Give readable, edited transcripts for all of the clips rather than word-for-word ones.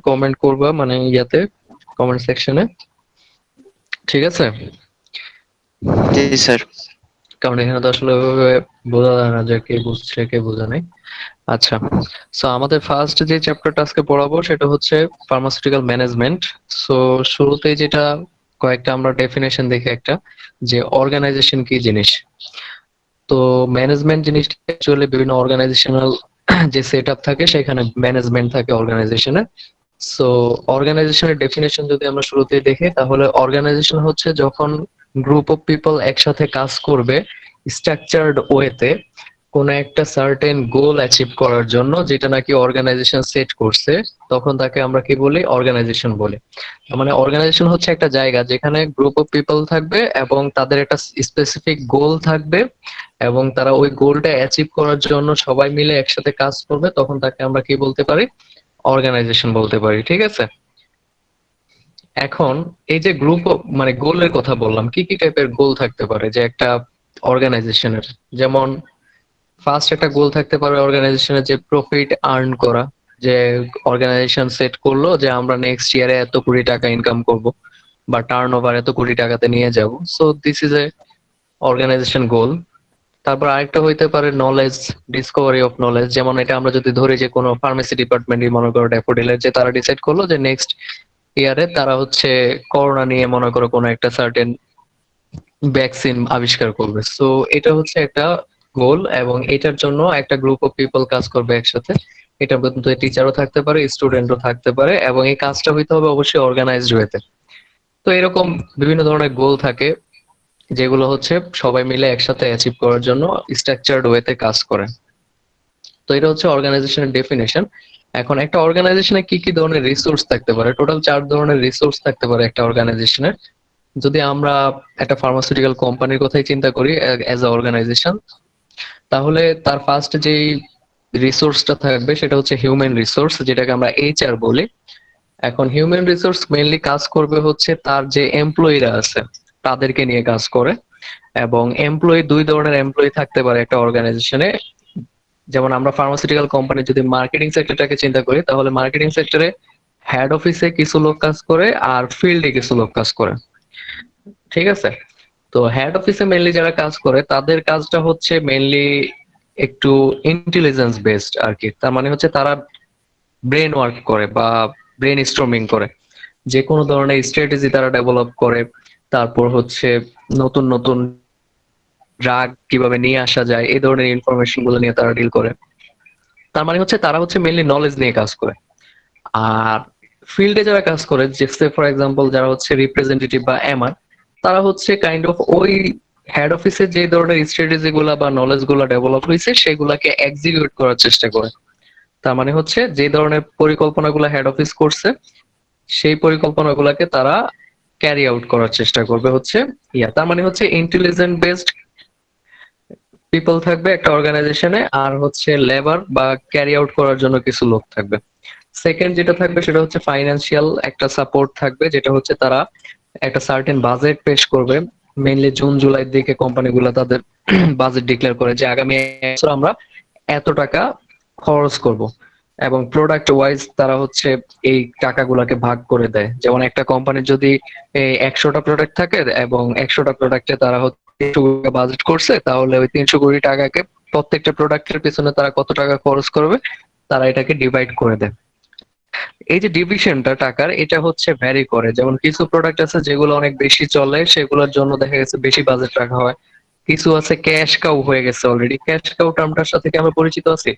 Comment করবা মানে ইয়াতে কমেন্ট সেকশনে, ঠিক আছে? জি স্যার। কারণ এখানে তো আসলে ওইভাবে বোঝা যায় না যে কে বুঝছে কে বোঝে নাই। আচ্ছা, সো আমাদের ফার্স্ট যে চ্যাপ্টারটা আজকে পড়াবো সেটা হচ্ছে ফার্মাসিউটিক্যাল ম্যানেজমেন্ট। সো শুরুতেই যেটা কয়েকটা আমরা ডেফিনেশন দেখে একটা, যে অর্গানাইজেশন কি জিনিস। তো ম্যানেজমেন্ট জিনিসটা অ্যাকচুয়ালি বিভিন্ন অর্গানাইজেশনাল যে সেট আপ থাকে সেখানে ম্যানেজমেন্ট থাকে অর্গানাইজেশনে। সো অর্গানাইজেশনের ডেফিনেশন যদি আমরা শুরুতেই দেখি, তাহলে অর্গানাইজেশন হচ্ছে যখন গ্রুপ অফ পিপল একসাথে কাজ করবে স্ট্রাকচার্ড ওয়েতে কোন একটা সার্টেন গোল অ্যাচিভ করার জন্য, যেটা নাকি অর্গানাইজেশন সেট করছে, তখন তাকে আমরা কি বলি? অর্গানাইজেশন বলি। মানে অর্গানাইজেশন হচ্ছে একটা জায়গা যেখানে গ্রুপ অফ পিপল থাকবে এবং তাদের একটা স্পেসিফিক গোল থাকবে এবং তারা ওই গোলটা অ্যাচিভ করার জন্য সবাই মিলে একসাথে কাজ করবে, তখন তাকে আমরা কি বলতে পারি? অর্গানাইজেশন বলতে পারি, ঠিক আছে? এখন এই যে গ্রুপ মানে গোলের কথা বললাম, কি কি টাইপের গোল থাকতে পারে যে একটা অর্গানাইজেশনের? যেমন ফার্স্ট একটা গোল থাকতে পারে অর্গানাইজেশনের যে প্রফিট আর্ন করা, যে অর্গানাইজেশন সেট করলো যে আমরা নেক্সট ইয়ারে এত কোটি টাকা ইনকাম করব বা টার্ন ওভার এত কোটি টাকাতে নিয়ে যাব। So this is a organization goal. তারপর আরেকটা হইতে পারে নলেজ, ডিসকভারি অফ নলেজ। যেমন এটা আমরা যদি ধরি যে কোনো ফার্মেসি ডিপার্টমেন্টই মনে করো ড্যাফোডিলের, যে তারা ডিসাইড করলো যে নেক্সট ইয়ারে তারা হচ্ছে করোনা নিয়ে মনে করো কোনো একটা সার্টেন ভ্যাকসিন আবিষ্কার করবে। সো এটা হচ্ছে একটা গোল এবং এটার জন্য একটা গ্রুপ অফ পিপল কাজ করবে একসাথে। এটার মধ্যে টিচারও থাকতে পারে, স্টুডেন্টও থাকতে পারে এবং এই কাজটা হইতে হবে অবশ্যই অর্গানাইজড ওয়েতে। তো এরকম বিভিন্ন ধরনের গোল থাকে যেগুলো হচ্ছে সবাই মিলে একসাথে অ্যাচিভ করার জন্য স্ট্রাকচার্ড ওয়েতে কাজ করে। তো এটা হচ্ছে অর্গানাইজেশনের ডেফিনেশন। এখন একটা অর্গানাইজেশনে কি কি ধরনের রিসোর্স থাকতে পারে? টোটাল 4 ধরনের রিসোর্স থাকতে পারে একটা অর্গানাইজেশনের। যদি আমরা একটা ফার্মাসিউটিক্যাল কোম্পানির কথাই চিন্তা করি অ্যাজ আ অর্গানাইজেশন, তাহলে তার ফার্স্ট যেই রিসোর্সটা থাকবে সেটা হচ্ছে হিউম্যান রিসোর্স, যেটাকে আমরা এইচআর বলি। এখন হিউম্যান রিসোর্স মেইনলি কাজ করবে হচ্ছে তার যে এমপ্লয়িরা আছে তাদেরকে নিয়ে কাজ করে। এবং এমপ্লয়ি, 2 ধরনের এমপ্লয়ি থাকতে পারে একটা অর্গানাইজেশনে। যেমন আমরা ফার্মাসিউটিক্যাল কোম্পানি যদি মার্কেটিং সেক্টরটাকে চিন্তা করি, তাহলে মার্কেটিং সেক্টরে হেড অফিসে কিছু লোক কাজ করে আর ফিল্ডে কিছু লোক কাজ করে, ঠিক আছে? তো হেড অফিসে মেইনলি যারা কাজ করে তাদের কাজটা হচ্ছে মেইনলি একটু ইন্টেলিজেন্স বেসড আর কি। তার মানে হচ্ছে তারা ব্রেন ওয়ার্ক করে বা ব্রেন স্টর্মিং করে, যে কোনো ধরনের স্ট্র্যাটেজি তারা ডেভেলপ করে। তারপর হচ্ছে নতুন নতুন ড্রাগ কিভাবে নিয়ে আসা যায় এই ধরনের ইনফরমেশন গুলো নিয়ে তারা ডিল করে। তার মানে হচ্ছে তারা হচ্ছে মেইনলি নলেজ নিয়ে কাজ করে। আর ফিল্ডে যারা কাজ করে, যে ফর এক্সাম্পল যারা হচ্ছে রিপ্রেজেন্টেটিভ বা এমআর, তারা হচ্ছে কাইন্ড অফ ওই হেড অফিসে যে ধরনের স্ট্র্যাটেজি গুলা বা নলেজ গুলা ডেভেলপ হয়েছে সেগুলাকে এক্সিকিউট করার চেষ্টা করে। তার মানে হচ্ছে যে ধরনের পরিকল্পনাগুলো হেড অফিস করছে সেই পরিকল্পনাগুলোকে তারা ক্যারি আউট করার চেষ্টা করবে হচ্ছে তার মানে হচ্ছে ইন্টেলিজেন্ট বেসড পিপল থাকবে একটা অর্গানাইজেশনে, আর হচ্ছে লেবার বা ক্যারি আউট করার জন্য কিছু লোক থাকবে। সেকেন্ড যেটা থাকবে সেটা হচ্ছে ফাইন্যান্সিয়াল একটা সাপোর্ট থাকবে, যেটা হচ্ছে তারা একটা সার্টেন বাজেট পেশ করবে। মেইনলি জুন জুলাইয়ের দিকে কোম্পানিগুলো তাদের বাজেট ডিক্লেয়ার করে যে আগামী বছর আমরা এত টাকা খরচ করব, এবং প্রোডাক্ট ওয়াইজ তারা হচ্ছে এই টাকাগুলোকে ভাগ করে দেয়। যেমন একটা কোম্পানির যদি 100টা প্রোডাক্ট থাকে এবং 100টা প্রোডাক্টে তারা হচ্ছে 300 বাজেট করছে, তাহলে ওই 300 কোটি টাকাকে প্রত্যেকটা প্রোডাক্টের পিছনে তারা কত টাকা খরচ করবে তারা এটাকে ডিভাইড করে দেয়। এই যে ডিভিশনটা টাকার, এটা হচ্ছে ভ্যারি করে। যেমন কিছু প্রোডাক্ট আছে যেগুলো অনেক বেশি চলে, সেগুলোর জন্য দেখা গেছে বেশি বাজেট রাখা হয়। কিছু আছে ক্যাশ কাউ হয়ে গেছে অলরেডি। ক্যাশ কাউ টার্মটার সাথে কি আমরা পরিচিত আছি?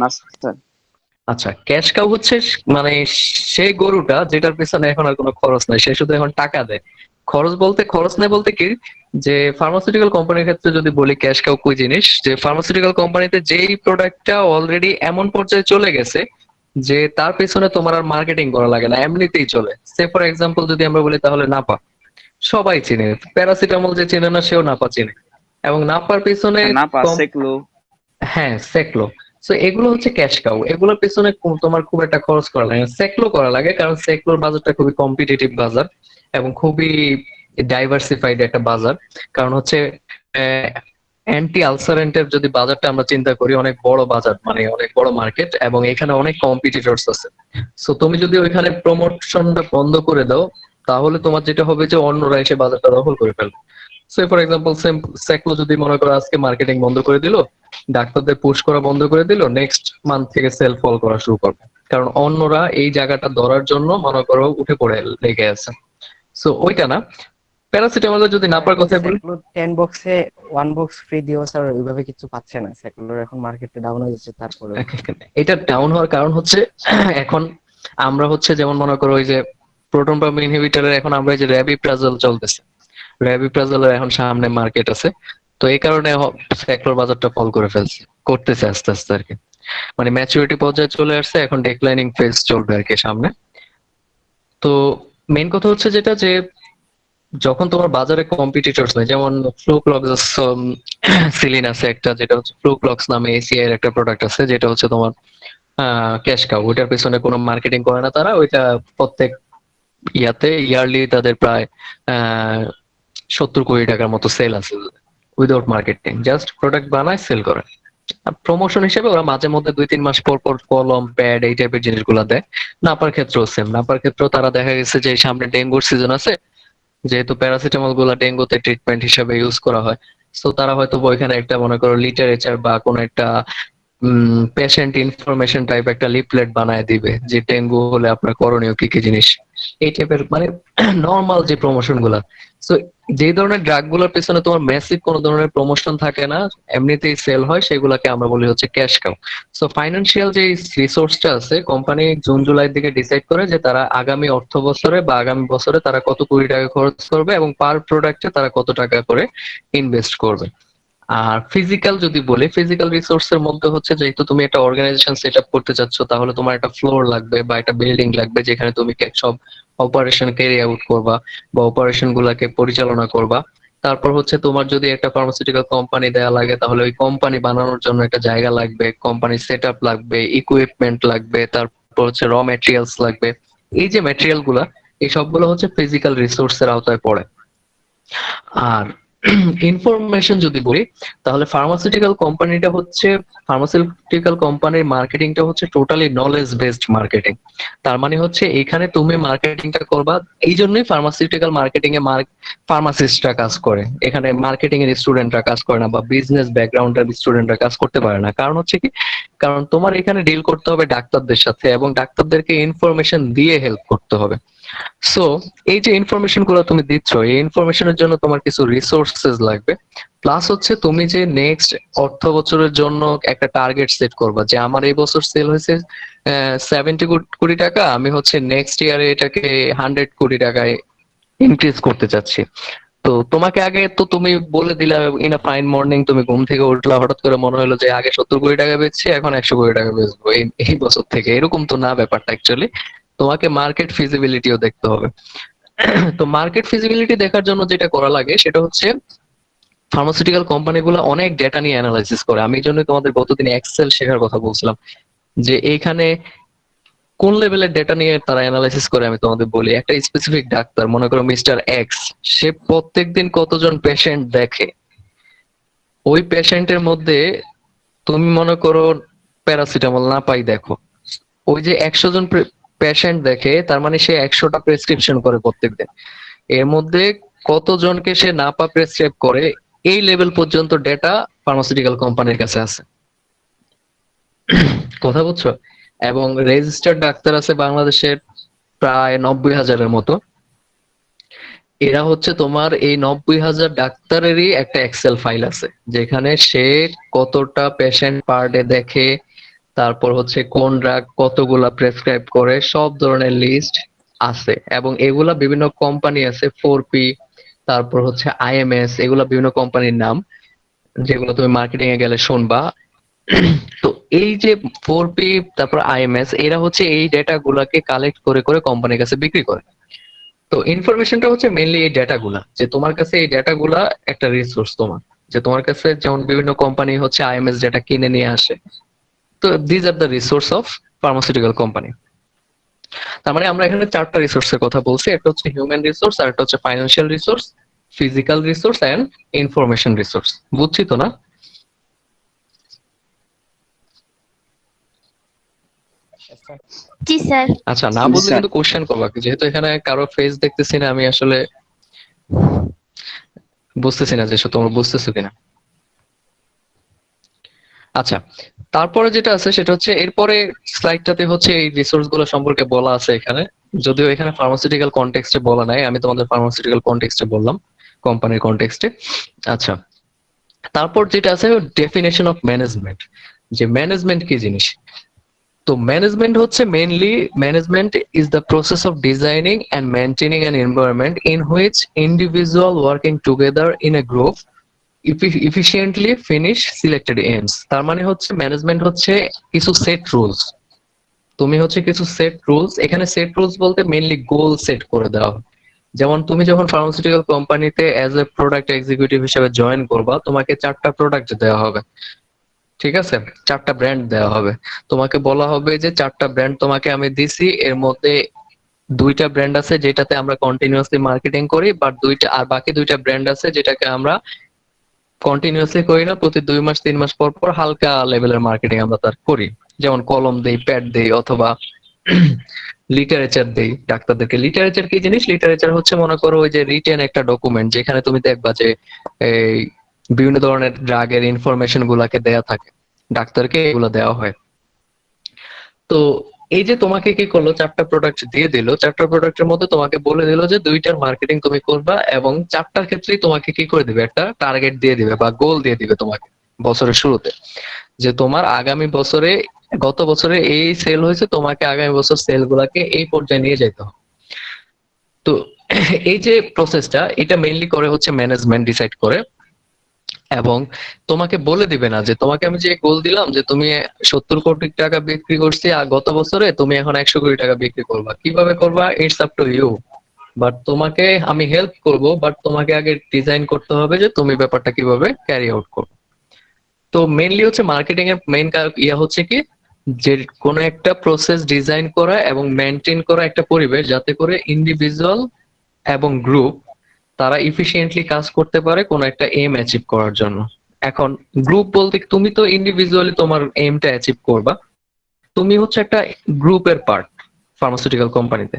না স্যার। আচ্ছা, ক্যাশ কাউ হচ্ছে মানে সেই গরুটা যেটার পেছনে এখন আর কোনো খরচ নাই, সে শুধু এখন টাকা দেয়। খরচ বলতে, খরচ নাই বলতে কি, যে ফার্মাসিউটিক্যাল কোম্পানির ক্ষেত্রে যদি বলি ক্যাশ কাউ কই জিনিস, যে ফার্মাসিউটিক্যাল কোম্পানিতে যেই প্রোডাক্টটা অলরেডি এমন পর্যায়ে চলে গেছে যে তার পেছনে তোমার আর মার্কেটিং করা লাগে না, এমনিতেই চলে। সে ফর এক্সাম্পল যদি আমরা বলি তাহলে নাপা, সবাই চিনে। প্যারাসিটামল যে চেনে না সেও নাপা চিনে। এবং নাপার পেছনে না পাস এগুলো। হ্যাঁ, সেকলো। সো এগুলো হচ্ছে ক্যাশ কাউ। এগুলোর পেছনে তোমার খুব একটা খরচ করা লাগে না। সেকলো করা লাগে কারণ সেকলোর বাজারটা খুবই কম্পিটিটিভ বাজার এবং খুবই ডাইভার্সিফাইড একটা বাজার। কারণ হচ্ছে অ্যান্টি আলসারেন্টের যদি বাজারটা আমরা চিন্তা করি, অনেক বড় বাজার, মানে অনেক বড় মার্কেট, এবং এখানে অনেক কম্পিটিটরস আছে। সো তুমি যদি ওইখানে প্রমোশনটা বন্ধ করে দাও, তাহলে তোমার যেটা হবে যে অন্যরা এসে বাজারটা দখল করে ফেলবে। সে ফর এক্সাম্পল সেকলো যদি মনে করো আজকে মার্কেটিং বন্ধ করে দিল, ডাক্তারদের পুশ করা বন্ধ করে দিল, নেক্সট মান্থ থেকে সেল ফল করা শুরু করবে, কারণ অন্যরা এই জায়গাটা ধরার জন্য মনে করো উঠে পড়ে লেগে আছে। সো ওইটা না, প্যারাসিটামলের যদি নাপার কথা বলি, সেগুলো 10 বক্সে 1 বক্স ফ্রি দিও স্যার, ওইভাবে কিছু পাচ্ছে না সেগুলোর, এখন মার্কেটে ডাউন হয়ে যাচ্ছে। তারপরে এটা ডাউন হওয়ার কারণ হচ্ছে এখন আমরা হচ্ছে যেমন মনে করো ওই যে প্রোটন পাম্প ইনহিবিটরের এখন আমরা এই যে র্যাবিপ্রাজল চলতেছে, র্যাবিপ্রাজলের এখন সামনে মার্কেট আছে। তো এই কারণে সেক্টর বাজারটা ফল করে ফেলছে, করতেছে আস্তে আস্তে আর কি, মানে ম্যাচুরিটি পর্যায়ে চলে আসছে, এখন ডিক্লাইনিং ফেজ চলবে আর কি সামনে। তো মেইন কথা হচ্ছে যেটা যে যখন তোমার বাজারে কম্পিটিটরস নেই, যেমন ফ্লুক্লক্স সিলিন আছে একটা, যেটা হচ্ছে ফ্লুক্লক্স নামে এসিআই এর একটা প্রোডাক্ট আছে, যেটা হচ্ছে তোমার ক্যাশ কাউ, ওইটার পেছনে কোনো মার্কেটিং করে না তারা, ওইটা প্রত্যেক ইয়ারলি তাদের প্রায় 70 কোটি টাকার মতো সেল আছে উইদাউট মার্কেটিং, জাস্ট প্রোডাক্ট বানায় সেল করে। প্রমোশন হিসেবে ওরা মাঝে মধ্যে 2-3 মাস পর পর কলম, প্যাড এই টাইপের জিনিসগুলো দেয়। নাপার ক্ষেত্রেও সেম, নাপার ক্ষেত্রেও তারা দেখা গেছে যে সামনে ডেঙ্গুর সিজন আছে, যেহেতু প্যারাসিটামল গুলা ডেঙ্গুতে ট্রিটমেন্ট হিসেবে ইউজ করা হয়, তো তারা হয়তো ওইখানে একটা মনে করো লিটারেচার বা কোনো একটা পেশেন্ট ইনফরমেশন টাইপ একটা লিফলেট বানায় দিবে যে ডেঙ্গু হলে আপনার করণীয় কি কি জিনিস, এই টাইপের মানে নর্মাল যে প্রমোশন গুলা। সো যে ধরনের ড্রাগ গুলোর পেছনে তোমার ম্যাসিভ কোনো ধরনের প্রমোশন থাকে না, এমনিতেই সেল হয়, সেগুলাকে আমরা বলি হচ্ছে ক্যাশ কাউ। সো ফাইন্যান্সিয়াল যে রিসোর্সটা আছে, কোম্পানি জুন জুলাই দিকে ডিসাইড করে যে তারা আগামী অর্থ বছরে বা আগামী বছরে তারা কত কোটি টাকা খরচ করবে এবং পার প্রোডাক্টে তারা কত টাকা করে ইনভেস্ট করবে। আর ফিজিক্যাল যদি বলি, ফিজিক্যাল রিসোর্সের মধ্যে হচ্ছে যেহেতু তুমি একটা অর্গানাইজেশন সেট আপ করতে চাচ্ছ, তাহলে তোমার একটা ফ্লোর লাগবে বা একটা বিল্ডিং লাগবে, যেখানে তুমি সব অপারেশন ক্যারি আউট করবা বা অপারেশন গুলাকে পরিচালনা করবা। তারপর হচ্ছে তোমার যদি একটা ফার্মাসিউটিক্যাল কোম্পানি দেয়া লাগে, তাহলে ওই কোম্পানি বানানোর জন্য একটা জায়গা লাগবে, কোম্পানি সেট আপ লাগবে, ইকুইপমেন্ট লাগবে, তারপর হচ্ছে র ম্যাটেরিয়ালস লাগবে। এই যে ম্যাটেরিয়াল গুলা, এই সবগুলো হচ্ছে ফিজিক্যাল রিসোর্সের আওতায় পড়ে। আর ইনফরমেশন যদি বলি, তাহলে ফার্মাসিউটিক্যাল কোম্পানির মার্কেটিংটা হচ্ছে টোটালি নলেজ বেসড মার্কেটিং। তার মানে হচ্ছে এখানে তুমি মার্কেটিংটা করবা, এই জন্যই ফার্মাসিউটিক্যাল মার্কেটিং এ ফার্মাসিস্টরা কাজ করে, এখানে মার্কেটিং এর স্টুডেন্টরা কাজ করে না, বা বিজনেস ব্যাকগ্রাউন্ডের স্টুডেন্টরা কাজ করতে পারে না। কারণ হচ্ছে কি, কারণ তোমার এখানে ডিল করতে হবে ডাক্তারদের সাথে, এবং ডাক্তারদেরকে ইনফরমেশন দিয়ে হেল্প করতে হবে। সো এই যে ইনফরমেশন গুলো তুমি দিচ্ছ, এই ইনফরমেশনের জন্য তোমার কিছু রিসোর্সেস লাগবে। প্লাস হচ্ছে তুমি যে নেক্সট অর্থ বছরের জন্য একটা টার্গেট সেট করবা, যে আমার এই বছর সেল হয়েছে 70 কোটি টাকা, আমি হচ্ছে নেক্সট ইয়ারে এটাকে 100 কোটি টাকায় ইনক্রিজ করতে চাচ্ছি। তো তোমাকে আগে তো তুমি বলে দিলা ইন আ ফাইন মর্নিং, তুমি ঘুম থেকে উঠলা, হঠাৎ করে মনে হলো যে আগে 70 কোটি টাকা বেচছি, এখন 100 কোটি টাকা বেচবো এই এই বছর থেকে, এরকম তো না ব্যাপারটা অ্যাকচুয়ালি। তোমাকে মার্কেট ফিজিবিলিটিও দেখতে হবে। তো মার্কেট ফিজিবিলিটি দেখার জন্য যেটা করা লাগে সেটা হচ্ছে ফার্মাসিউটিক্যাল কোম্পানিগুলো অনেক ডেটা নিয়ে অ্যানালাইসিস করে। আমি এই জন্য তোমাদের গতদিন এক্সেল শেখার কথা বলছিলাম, যে এইখানে কোন লেভেলের ডেটা নিয়ে তারা অ্যানালাইসিস করে। আমি তোমাদের বলি, একটা স্পেসিফিক ডাক্তার, মনে করো মিস্টার এক্স, সে প্রত্যেকদিন কতজন পেশেন্ট দেখে, ওই পেশেন্টের মধ্যে তুমি মনে করো প্যারাসিটামল না পাই দেখো, ওই যে 100 জন পেশেন্ট দেখে, তার মানে সে 100টা প্রেসক্রিপশন করে প্রত্যেকদিন, এর মধ্যে কতজনকে সে নাপা প্রেসক্রাইব করে, এই লেভেল পর্যন্ত ডেটা ফার্মাসিউটিক্যাল কোম্পানির কাছে আছে। কথা বুঝছো? এবং রেজিস্টার্ড ডাক্তার আছে বাংলাদেশের প্রায় 90,000-এর মতো। এরা হচ্ছে তোমার এই 90,000 ডাক্তারেরই একটা এক্সেল ফাইল আছে, যেখানে সে কতটা পেশেন্ট পার ডে দেখে, তারপর হচ্ছে কোন ড্রাগ কতগুলা প্রেসক্রাইব করে, সব ধরনের লিস্ট আছে। এবং এগুলা বিভিন্ন কোম্পানি আছে, 4P, তারপর হচ্ছে IMS, এগুলা বিভিন্ন কোম্পানির নাম, যেগুলো তুমি মার্কেটিং এ গেলে শুনবা। তো এই যে 4P তারপর IMS, এরা হচ্ছে এই ডেটা গুলাকে কালেক্ট করে করে কোম্পানির কাছে বিক্রি করে। তো ইনফরমেশনটা হচ্ছে মেইনলি এই ডেটা গুলা, যে তোমার কাছে এই ডেটা গুলা একটা রিসোর্স তোমার, যে তোমার কাছে যেমন বিভিন্ন কোম্পানি হচ্ছে IMS ডেটা কিনে নিয়ে আসে। তো these are the resource of pharmaceutical company. তার মানে আমরা এখানে 4টা রিসোর্সের কথা বলছি, একটা হচ্ছে হিউম্যান রিসোর্স, আর একটা হচ্ছে financial resource, physical resource and information resource. বুঝছি তো না? জি স্যার। আচ্ছা, না জি, বললে স্যার। কিন্তু কোশ্চেন করবা, যেহেতু এখানে কারো ফেস দেখতেছি না, আমি আসলে বুঝতেছি না যে তোমরা বুঝতেছো কিনা। আচ্ছা, তারপরে যেটা আছে সেটা হচ্ছে এরপরে স্লাইডটাতে হচ্ছে এই রিসোর্স গুলো সম্পর্কে বলা আছে এখানে, যদিও এখানে ফার্মাসিউটিক্যাল কনটেক্সটে বলা নাই, আমি তোমাদের ফার্মাসিউটিক্যাল কনটেক্সটে বললাম, কোম্পানির কনটেক্সটে। আচ্ছা, তারপর যেটা আছে ডেফিনেশন অফ ম্যানেজমেন্ট, যে ম্যানেজমেন্ট কি জিনিস। তো ম্যানেজমেন্ট হচ্ছে mainly, management is the process of designing and maintaining an environment in which individual working together in a group efficiently finish selected aims. তার মানে হচ্ছে ম্যানেজমেন্ট হচ্ছে কিছু সেট রুলস, তুমি হচ্ছে কিছু সেট রুলস, এখানে সেট রুলস বলতে মেইনলি গোল সেট করে দেওয়া হয়। যেমন তুমি যখন ফার্মাসিউটিক্যাল কোম্পানিতে অ্যাজ এ প্রোডাক্ট এক্সিকিউটিভ হিসেবে জয়েন করবা, তোমাকে 4টা প্রোডাক্ট দেওয়া হবে, ঠিক আছে, 4টা ব্র্যান্ড দেওয়া হবে। তোমাকে বলা হবে যে 4টা ব্র্যান্ড তোমাকে আমি দিছি, এর মধ্যে 2টা ব্র্যান্ড আছে যেটাতে আমরা কন্টিনিউয়াসলি মার্কেটিং করি, বাট 2টা আর বাকি 2টা ব্র্যান্ড আছে যেটাকে আমরা কন্টিনিউয়াসলি করি না, প্রতি 2 মাস 3 মাস পর পর হালকা লেভেলের মার্কেটিং আমরা তার করি। যেমন কলম দেই, প্যাড দেই, অথবা লিটারেচার দেই ডাক্তারদেরকে। লিটারেচার কি জিনিস? লিটারেচার হচ্ছে মনে করো ওই যে রিটেন একটা ডকুমেন্ট, যেখানে তুমি দেখবা যে এই বিভিন্ন ধরনের ড্রাগের ইনফরমেশন গুলাকে দেয়া থাকে, ডাক্তারকে এগুলো দেওয়া হয়। তো এই যে তোমাকে কি করলো, 4টা প্রোডাক্ট দিয়ে দিল, 4টা প্রোডাক্টের মধ্যে তোমাকে বলে দিল যে 2টার মার্কেটিং তুমি করবা, এবং 4টার ক্ষেত্রেই তোমাকে কি করে দিবে, একটা টার্গেট দিয়ে দিবে বা গোল দিয়ে দিবে তোমাকে বছরের শুরুতে, যে তোমার আগামী বছরে, গত বছরে এই সেল হয়েছে, তোমাকে আগামী বছর সেল গুলাকে এই পর্যায়ে নিয়ে যেতে হবে। তো এই যে প্রসেসটা, এটা মেইনলি করে হচ্ছে ম্যানেজমেন্ট ডিসাইড করে, এবং তোমাকে বলে দিবে না যে তোমাকে আমি যে গোল দিলাম যে তুমি 70 কোটি টাকা বিক্রি করছি আর গত বছরে, তুমি এখন 100 কোটি টাকা বিক্রি করবা, কিভাবে করবা it's up to you. But তোমাকে আমি হেল্প করব, বাট তোমাকে আগে ডিজাইন করতে হবে যে তুমি ব্যাপারটা কিভাবে ক্যারি আউট করবে। তো মেইনলি হচ্ছে মার্কেটিং এর মেইন ইয়া হচ্ছে কি, যে কোনো একটা প্রসেস ডিজাইন করা এবং মেনটেন করা একটা পরিবেশ, যাতে করে ইন্ডিভিজুয়াল এবং গ্রুপ তারা ইফিশিয়েন্টলি কাজ করতে পারে কোনো একটা এম অ্যাচিভ করার জন্য। এখন গ্রুপ বলতে তুমি তো ইন্ডিভিজুয়ালি তোমার এমটা অ্যাচিভ করবা, তুমি হচ্ছে একটা গ্রুপের পার্ট ফার্মাসিউটিক্যাল কোম্পানিতে।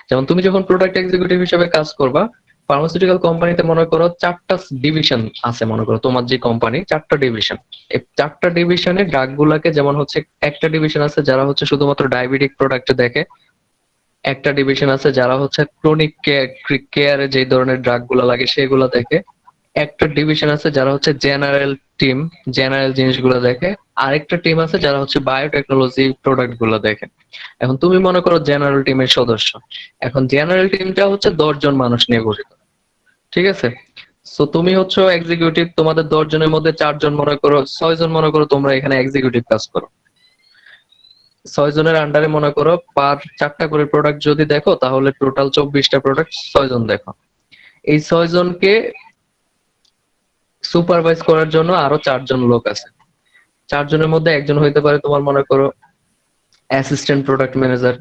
যেমন তুমি যখন প্রোডাক্ট এক্সিকিউটিভ হিসেবে কাজ করবা ফার্মাসিউটিক্যাল কোম্পানিতে, মনে করো 4টা ডিভিশন আছে, মনে করো তোমার যে কোম্পানি 4টা ডিভিশন, এই 4টা ডিভিশনে ড্রাগ গুলাকে, যেমন হচ্ছে একটা ডিভিশন আছে যারা হচ্ছে শুধুমাত্র ডায়াবেটিক প্রোডাক্ট দেখে, একটা ডিভিশন আছে যারা হচ্ছে ক্রনিক কেয়ারে যে ধরনের ড্রাগ গুলা লাগে সেগুলো দেখে, একটা ডিভিশন আছে যারা হচ্ছে জেনারেল টিম, জেনারেল জিনিসগুলো দেখে, আরেকটা টিম আছে যারা হচ্ছে বায়োটেকনোলজি প্রোডাক্ট গুলো দেখে। এখন তুমি মনে করো জেনারেল টিমের সদস্য, এখন জেনারেল টিমটা হচ্ছে 10 জন মানুষ নিয়ে গঠিত, ঠিক আছে। সো তুমি হচ্ছে এক্সিকিউটিভ, তোমাদের 10 জনের মধ্যে 4 জন মনে করো, 6 জন মনে করো তোমরা এখানে এক্সিকিউটিভ কাজ করো, 6 জনের আন্ডারে মনে করো পার 4টা করে প্রোডাক্ট যদি দেখো, তাহলে টোটাল 24টা প্রোডাক্ট 6 জন দেখো। এই 6 জনকে সুপারভাইজ করার জন্য আরো 4 জন লোক আছে। 4 জনের মধ্যে একজন হইতে পারে তোমার মনে করো অ্যাসিস্ট্যান্ট প্রোডাক্ট ম্যানেজার,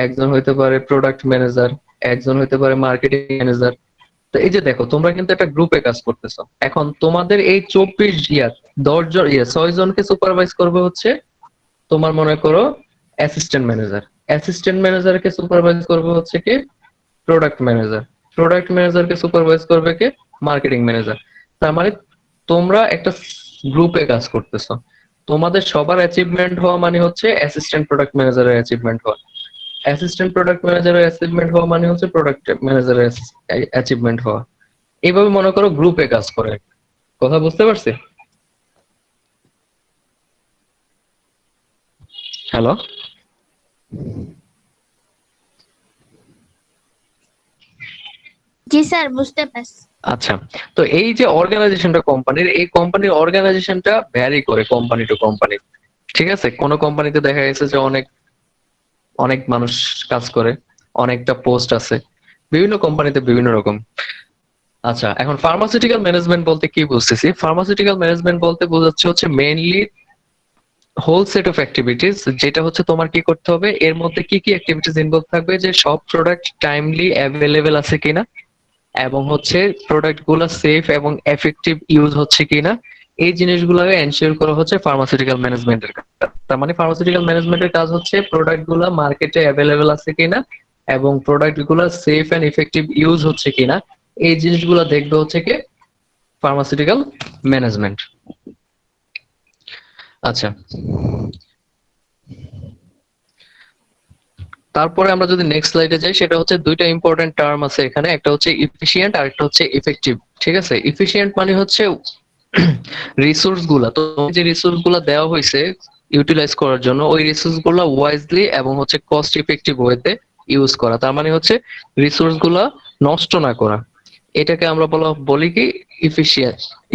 একজন হইতে পারে প্রোডাক্ট ম্যানেজার, একজন হইতে পারে মার্কেটিং ম্যানেজার। তো এই যে দেখো, তোমরা কিন্তু একটা গ্রুপে কাজ করতেছো। এখন তোমাদের এই 10 জন 6 জনকে সুপারভাইজ করবে হচ্ছে তোমার মনে করো অ্যাসিস্ট্যান্ট ম্যানেজার, অ্যাসিস্ট্যান্ট ম্যানেজারকে সুপারভাইজ করবে হচ্ছে কি প্রোডাক্ট ম্যানেজার, প্রোডাক্ট ম্যানেজারকে সুপারভাইজ করবে কে মার্কেটিং ম্যানেজার। তার মানে তোমরা একটা গ্রুপে কাজ করতেছো, তোমাদের সবার অ্যাচিভমেন্ট হওয়া মানে হচ্ছে অ্যাসিস্ট্যান্ট প্রোডাক্ট ম্যানেজারের অ্যাচিভমেন্ট হওয়া, অ্যাসিস্ট্যান্ট প্রোডাক্ট ম্যানেজারের অ্যাচিভমেন্ট হওয়া মানে হচ্ছে প্রোডাক্ট ম্যানেজারের অ্যাচিভমেন্ট হওয়া। এইভাবে মনে করো গ্রুপে কাজ করে। কথা বুঝতে পারছি? হ্যালো? জি স্যার, বুঝতে পারছি। আচ্ছা, তো এই যে অর্গানাইজেশনটা কোম্পানির, এই কোম্পানির অর্গানাইজেশনটা ভ্যারি করে কোম্পানি টু কোম্পানি, ঠিক আছে। কোন কোম্পানিতে দেখা গেছে যে অনেক অনেক মানুষ কাজ করে, অনেকটা পোস্ট আছে, বিভিন্ন কোম্পানিতে বিভিন্ন রকম। আচ্ছা, এখন ফার্মাসিউটিক্যাল ম্যানেজমেন্ট বলতে কি বুঝতেছি? ফার্মাসিউটিক্যাল ম্যানেজমেন্ট বলতে বোঝাচ্ছে হচ্ছে mainly whole set of activities, যেটা হচ্ছে তোমার কি করতে হবে, এর মধ্যে কি কি অ্যাক্টিভিটিস ইনভলভ থাকবে, যে সব প্রোডাক্ট টাইমলি অ্যাভেলেবেল আছে কিনা, এবং হচ্ছে প্রোডাক্ট গুলো সেফ এবং এফেক্টিভ ইউজ হচ্ছে কিনা, এই জিনিসগুলোকে এনশিওর করা হচ্ছে ফার্মাসিউটিক্যাল ম্যানেজমেন্টের কাজ। তার মানে ফার্মাসিউটিক্যাল ম্যানেজমেন্টের কাজ হচ্ছে প্রোডাক্ট গুলা মার্কেটে অ্যাভেলেবেল আছে কিনা এবং প্রোডাক্ট গুলা সেফ এন্ড ইফেক্টিভ ইউজ হচ্ছে কিনা, এই জিনিসগুলো দেখবে হচ্ছে কি ফার্মাসিউটিক্যাল ম্যানেজমেন্ট। আচ্ছা, তারপরে আমরা যদি নেক্সট স্লাইডে যাই, সেটা হচ্ছে দুইটা ইম্পর্টেন্ট টার্ম আছে এখানে, একটা হচ্ছে ইফিশিয়েন্ট আর একটা হচ্ছে ইফেক্টিভ। ঠিক আছে, ইফিশিয়েন্ট মানে হচ্ছে রিসোর্স গুলা, তো যে রিসোর্স গুলা দেওয়া হয়েছে ইউটিলাইজ করার জন্য, ওই রিসোর্স গুলা ওয়াইজলি এবং হচ্ছে কস্ট ইফেক্টিভ ওয়েতে ইউজ করা। তার মানে হচ্ছে রিসোর্স গুলা নষ্ট না করা, এটাকে আমরা বলি কি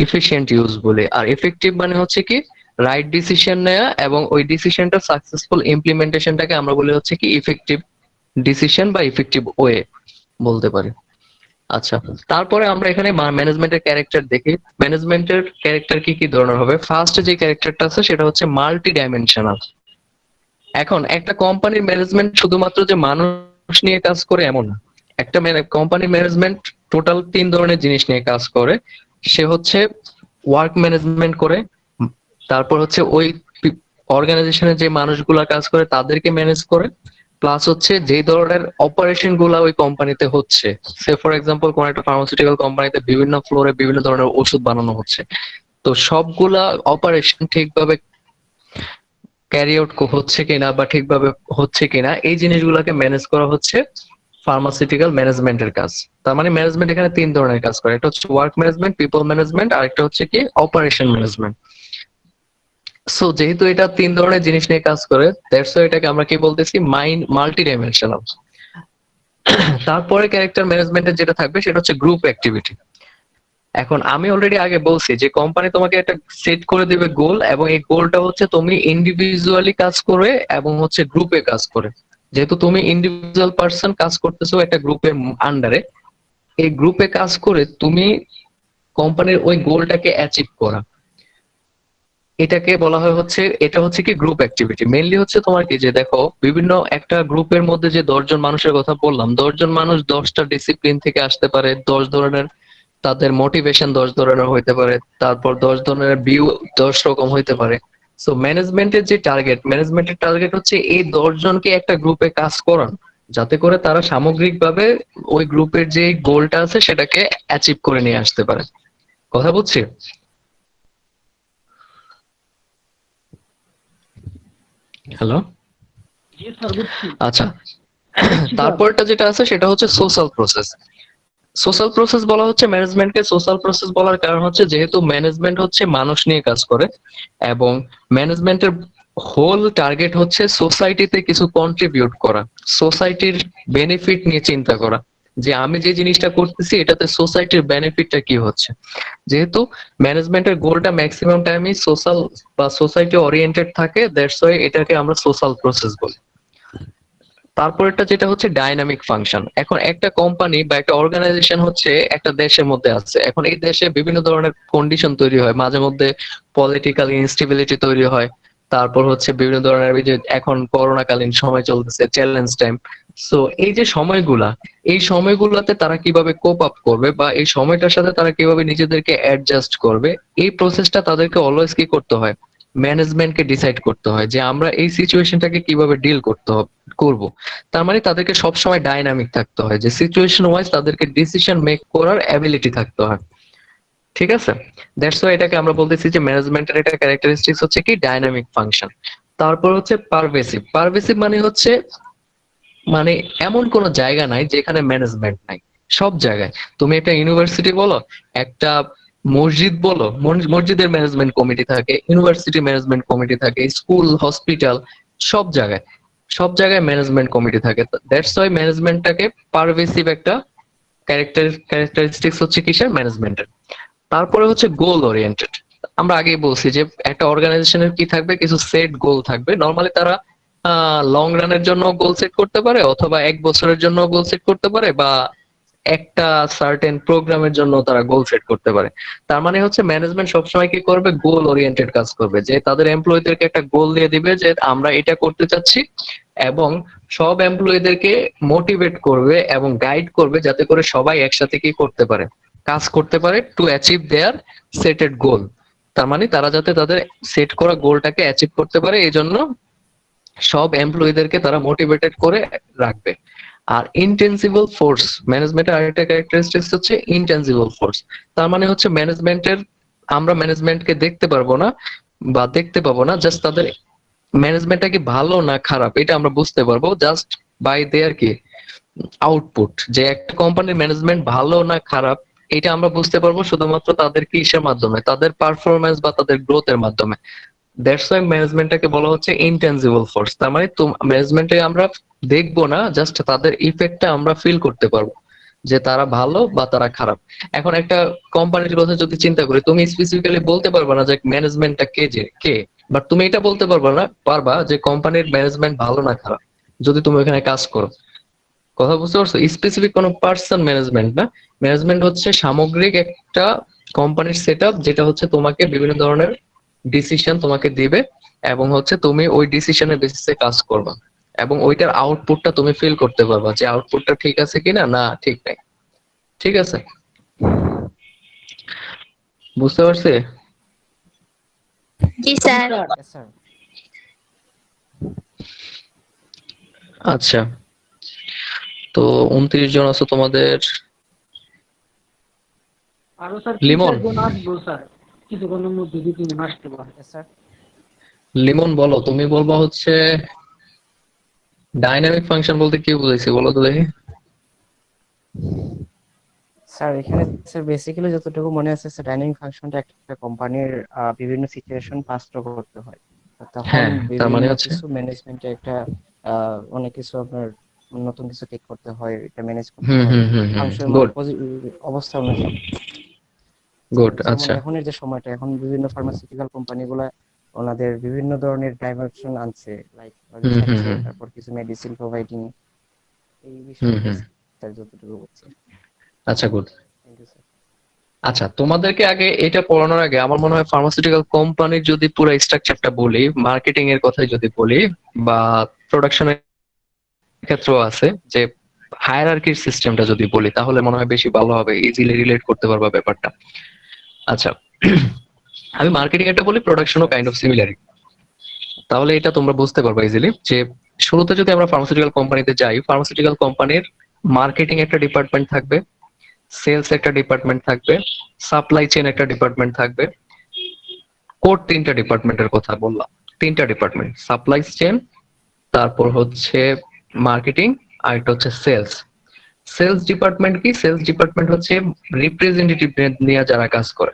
ইফিশিয়েন্ট ইউজ বলে। আর এফেক্টিভ মানে হচ্ছে কি রাইট ডিসিশন নেওয়া এবং ওই ডিসিশনটা সাকসেসফুল ইমপ্লিমেন্টেশনটাকে আমরা বলি হচ্ছে কি ইফেক্টিভ ডিসিশন বা ইফেক্টিভ ওয়ে বলতে পারি। আচ্ছা, তারপরে আমরা এখানে ম্যানেজমেন্টের ক্যারেক্টার দেখি। ম্যানেজমেন্টের ক্যারেক্টার কি কি ধরনের হবে? ফার্স্ট যে ক্যারেক্টারটা আছে সেটা হচ্ছে মাল্টি ডাইমেনশনাল। এখন একটা কোম্পানির ম্যানেজমেন্ট শুধুমাত্র যে মানুষ নিয়ে কাজ করে এমন না। একটা কোম্পানির ম্যানেজমেন্ট টোটাল 3 ধরনের জিনিস নিয়ে কাজ করে। সে হচ্ছে ওয়ার্ক ম্যানেজমেন্ট করে, তারপর হচ্ছে ওই অর্গানাইজেশনে যে মানুষগুলা কাজ করে তাদেরকে ম্যানেজ করে, প্লাস হচ্ছে যে ধরনের অপারেশন গুলা ওই কোম্পানিতে হচ্ছে, সে ফর এক্সাম্পল কোন একটা ফার্মাসিউটিক্যাল কোম্পানিতে বিভিন্ন ফ্লোরে বিভিন্ন ধরনের ওষুধ বানানো হচ্ছে, তো সবগুলা অপারেশন ঠিকভাবে ক্যারি আউট হচ্ছে কিনা বা ঠিকভাবে হচ্ছে কিনা, এই জিনিসগুলোকে ম্যানেজ করা হচ্ছে ফার্মাসিউটিক্যাল ম্যানেজমেন্টের কাজ। তার মানে ম্যানেজমেন্ট এখানে 3 ধরনের কাজ করে, একটা হচ্ছে ওয়ার্ক ম্যানেজমেন্ট, পিপল ম্যানেজমেন্ট, আর একটা হচ্ছে কি অপারেশন ম্যানেজমেন্ট। সো যেহেতু এটা 3 ধরনের জিনিস নিয়ে কাজ করে, দ্যাটস ওয়াই এটাকে আমরা কি বলতেছি মাল্টি ডাইমেনশনাল। তারপরে ক্যারেক্টার ম্যানেজমেন্টের যেটা থাকবে সেটা হচ্ছে গ্রুপ অ্যাক্টিভিটি। এখন আমি অলরেডি আগে বলছি যে কোম্পানি তোমাকে একটা সেট করে দিবে গোল, এবং এই গোলটা হচ্ছে তুমি ইন্ডিভিজুয়ালি কাজ করে এবং হচ্ছে গ্রুপে কাজ করে। যেহেতু তুমি ইন্ডিভিজুয়াল পার্সন কাজ করতেছো একটা গ্রুপের আন্ডারে, এই গ্রুপে কাজ করে তুমি কোম্পানির ওই গোলটাকে অ্যাচিভ করা, এটাকে বলা হয় হচ্ছে, এটা হচ্ছে কি গ্রুপ অ্যাক্টিভিটি। মেইনলি হচ্ছে তোমার কি যে দেখো বিভিন্ন একটা গ্রুপের মধ্যে যে 10 জন মানুষের কথা বললাম, 10 জন মানুষ 10টা ডিসিপ্লিন থেকে আসতে পারে, 10 ধরনের তাদের মোটিভেশন 10 ধরনের হইতে পারে, তারপর 10 ধরনের ভিউ 10 রকম হইতে পারে। সো ম্যানেজমেন্টের টার্গেট হচ্ছে এই 10 জনকে একটা গ্রুপে কাজ করান, যাতে করে তারা সামগ্রিকভাবে ওই গ্রুপের যে গোলটা আছে সেটাকে অ্যাচিভ করে নিয়ে আসতে পারে। কথা বুঝছি? হ্যালো, আচ্ছা, তারপরটা যেটা আছে সেটা হচ্ছে সোশ্যাল প্রসেস। সোশ্যাল প্রসেস বলা হচ্ছে ম্যানেজমেন্টকে সোশ্যাল প্রসেস বলার কারণ হচ্ছে যেহেতু ম্যানেজমেন্ট হচ্ছে মানুষ নিয়ে কাজ করে, এবং ম্যানেজমেন্টের হোল টার্গেট হচ্ছে সোসাইটিতে কিছু কন্ট্রিবিউট করা, সোসাইটির বেনিফিট নিয়ে চিন্তা করা, যে আমি যে জিনিসটা করতেছি এটাতে সোসাইটির বেনিফিটটা কি হচ্ছে। যেহেতু ম্যানেজমেন্টের গোলটা ম্যাক্সিমাম টাইমই সোশ্যাল বা সোসাইটি ওরিয়েন্টেড থাকে, দ্যাটস ওয়াই এটাকে আমরা সোশ্যাল প্রসেস বলি। তারপরেরটা যেটা হচ্ছে ডাইনামিক ফাংশন। এখন একটা কোম্পানি বা একটা অর্গানাইজেশন হচ্ছে একটা দেশের মধ্যে আছে, এখন এই দেশে বিভিন্ন ধরনের কন্ডিশন তৈরি হয়, মাঝে মধ্যে পলিটিক্যাল ইনস্টেবিলিটি তৈরি হয়, তারপর হচ্ছে বিভিন্ন ধরনের, এই যে এখন করোনাকালীন সময় চলতেছে, চ্যালেঞ্জ টাইম। সো এই যে এই সময়গুলোতে তারা কিভাবে কোপ আপ করবে বা এই সময়টার সাথে তারা কিভাবে নিজেদেরকে অ্যাডজাস্ট করবে, এই প্রসেসটা তাদেরকে অলওয়েজ কি করতে হয়, ম্যানেজমেন্টকে ডিসাইড করতে হয় যে আমরা এই সিচুয়েশনটাকে কিভাবে ডিল করব। তার মানে তাদেরকে সবসময় ডাইনামিক থাকতে হয়, যে সিচুয়েশন ওয়াইজ তাদেরকে ডিসিশন মেক করার অ্যাবিলিটি থাকতে হয়। ঠিক আছে, দ্যাটস ওয়াই এটাকে আমরা বলতেছি যে ম্যানেজমেন্টের এটা ক্যারেক্টারিস্টিক্স হচ্ছে কি ডাইনামিক ফাংশন। তারপর হচ্ছে পারভেসিভ মানে হচ্ছে মানে এমন কোন জায়গা নাই যেখানে ম্যানেজমেন্ট নাই। সব জায়গায়, তুমি একটা ইউনিভার্সিটি বলো, একটা মসজিদ বলো, মসজিদের ম্যানেজমেন্ট কমিটি থাকে, ইউনিভার্সিটি ম্যানেজমেন্ট কমিটি থাকে, স্কুল, হসপিটাল, সব জায়গায় ম্যানেজমেন্ট কমিটি থাকে। দ্যাটস ওয়াই ম্যানেজমেন্টটাকে পারভেসিভ একটা ক্যারেক্টারিস্টিক্স হচ্ছে কিসের, ম্যানেজমেন্টের। তারপরে হচ্ছে গোল ওরিয়েন্টেড। আমরা আগেই বলছি যে একটা অর্গানাইজেশনের কি থাকবে, কিছু সেট গোল থাকবে। নরমালি তারা লং রানের জন্য গোল সেট করতে পারে, অথবা 1 বছরের জন্য গোল সেট করতে পারে, বা একটা সার্টেন প্রোগ্রামের জন্য তারা গোল সেট করতে পারে। তার মানে হচ্ছে ম্যানেজমেন্ট সবসময় কি করবে, গোল ওরিয়েন্টেড কাজ করবে, যে তাদের এমপ্লয়ীদেরকে একটা গোল দিয়ে দিবে যে আমরা এটা করতে চাচ্ছি, এবং সব এমপ্লয়ীদেরকে মোটিভেট করবে এবং গাইড করবে যাতে করে সবাই একসাথে কি করতে পারে, কাজ করতে পারে টু অ্যাচিভ দেয়ার সেটেড গোল। তার মানে তারা যাতে তাদের সেট করা গোলটাকে অ্যাচিভ করতে পারে, এই জন্য সব এমপ্লয়ীদেরকে তারা মোটিভেটেড করে রাখবে। আর ইনটেনজিবল ফোর্স, ম্যানেজমেন্টের আরেকটা ক্যারেক্টারিস্টিক্স হচ্ছে ইনটেনজিবল ফোর্স। তার মানে হচ্ছে ম্যানেজমেন্টের, আমরা ম্যানেজমেন্টকে দেখতে পারবো না বা দেখতে পাবো না, জাস্ট তাদের ম্যানেজমেন্টটা কি ভালো না খারাপ এটা আমরা বুঝতে পারবো জাস্ট বাই দেয়ার কি আউটপুট। যে একটা কোম্পানির ম্যানেজমেন্ট ভালো না খারাপ এটা আমরা বুঝতে পারবো শুধুমাত্র তাদের কিসের মাধ্যমে, তাদের পারফরমেন্স বা তাদের গ্রোথের মাধ্যমে। দ্যাটস ওয়াই ম্যানেজমেন্টটাকে বলা হচ্ছে ইনটেনজিবল ফোর্স। তার মানে ম্যানেজমেন্টে আমরা দেখবো না, জাস্ট তাদের ইফেক্টটা আমরা ফিল করতে পারবো যে তারা ভালো বা তারা খারাপ। এখন একটা কোম্পানির কথা যদি চিন্তা করি, তুমি স্পেসিফিক্যালি বলতে পারবে না যে ম্যানেজমেন্টটা কে, বাট তুমি এটা বলতে পারবা যে কোম্পানির ম্যানেজমেন্ট ভালো না খারাপ যদি তুমি ওখানে কাজ করো। কথা বুঝতে পারছো? স্পেসিফিক কোনো পার্সন ম্যানেজমেন্ট না, ম্যানেজমেন্ট হচ্ছে সামগ্রিক একটা কোম্পানির সেটআপ, যেটা হচ্ছে তোমাকে বিভিন্ন ধরনের ডিসিশন তোমাকে দিবে এবং হচ্ছে তুমি ওই ডিসিশনের বেসিসে কাজ করবা এবং ওইটার আউটপুটটা তুমি ফিল করতে পারবা যে আউটপুটটা ঠিক আছে কিনা, না ঠিক নাই। ঠিক আছে, বুঝতে পারছি? জি স্যার। Yes, sir. আচ্ছা, তো 29 জন আছো তোমাদের। আরো স্যার লিমন। জন আসবো স্যার, কিছুক্ষণের মধ্যে 2-3 জন আসতে পারে। Yes, sir. লিমন বলো, তুমি বলবা হচ্ছে ডাইনামিক ফাংশন বলতে কি বুঝাইছি বলো তো দেখি। স্যার এখানে স্যার বেসিক্যালি যতটুকু মনে আছে স্যার, ডাইনামিক ফাংশনটা একটা কোম্পানির বিভিন্ন সিচুয়েশন পাস করতে হয়। তো তখন হ্যাঁ, তার মানে বিভিন্ন হচ্ছে কিছু ম্যানেজমেন্টে একটা অনেক কিছু আপনার নতুন কিছু টেক করতে হয়, এটা ম্যানেজ করতে হুম হয় হুম হুম হুম ফাংশন গুড অবস্থা অনুযায়ী। গুড। যেমন আচ্ছা, এখনের যে সময়টা, এখন বিভিন্ন ফার্মাসিউটিক্যাল কোম্পানিগুলো ওনাদের বিভিন্ন ধরনের ডাইভারশন আনছে, লাইক হুম হুম রিসার্চে, হুম তারপর কিছু মেডিসিন প্রোভাইডিং, এই হুম বিষয়গুলো হুম স্যার যতটুকু বলছে। আচ্ছা গুড। Thank you sir. আচ্ছা, তোমাদেরকে আগে এটা পড়ানোর আগে আমার মনে হয় ফার্মাসিউটিক্যাল কোম্পানির যদি পুরো স্ট্রাকচারটা বলি, মার্কেটিং এর কথাই যদি বলি বা প্রোডাকশনের ক্ষেত্রেও আছে, যে হায়ারার্কির সিস্টেমটা যদি বলি তাহলে মনে হয় বেশি ভালো হবে, ইজিলি রিলেট করতে পারবা ব্যাপারটা। আচ্ছা, আমি মার্কেটিং এটা বলি, প্রোডাকশনও কাইন্ড অফ সিমিলারই, তাহলে এটা তোমরা বুঝতে পারবে ইজিলি। যে শুরুতে যদি আমরা ফার্মাসিউটিক্যাল কোম্পানিতে যাই, ফার্মাসিউটিক্যাল কোম্পানির মার্কেটিং একটা ডিপার্টমেন্ট থাকবে, সেলস একটা ডিপার্টমেন্ট থাকবে, সাপ্লাই চেইন একটা ডিপার্টমেন্ট থাকবে। কোর তিনটা ডিপার্টমেন্টের কথা বললাম, তিনটা ডিপার্টমেন্ট, সাপ্লাই চেইন, তারপর হচ্ছে মার্কেটিং, আর একটা হচ্ছে সেলস। সেলস ডিপার্টমেন্ট কি? সেলস ডিপার্টমেন্ট হচ্ছে রিপ্রেজেন্টেটিভ নিয়ে যারা কাজ করে,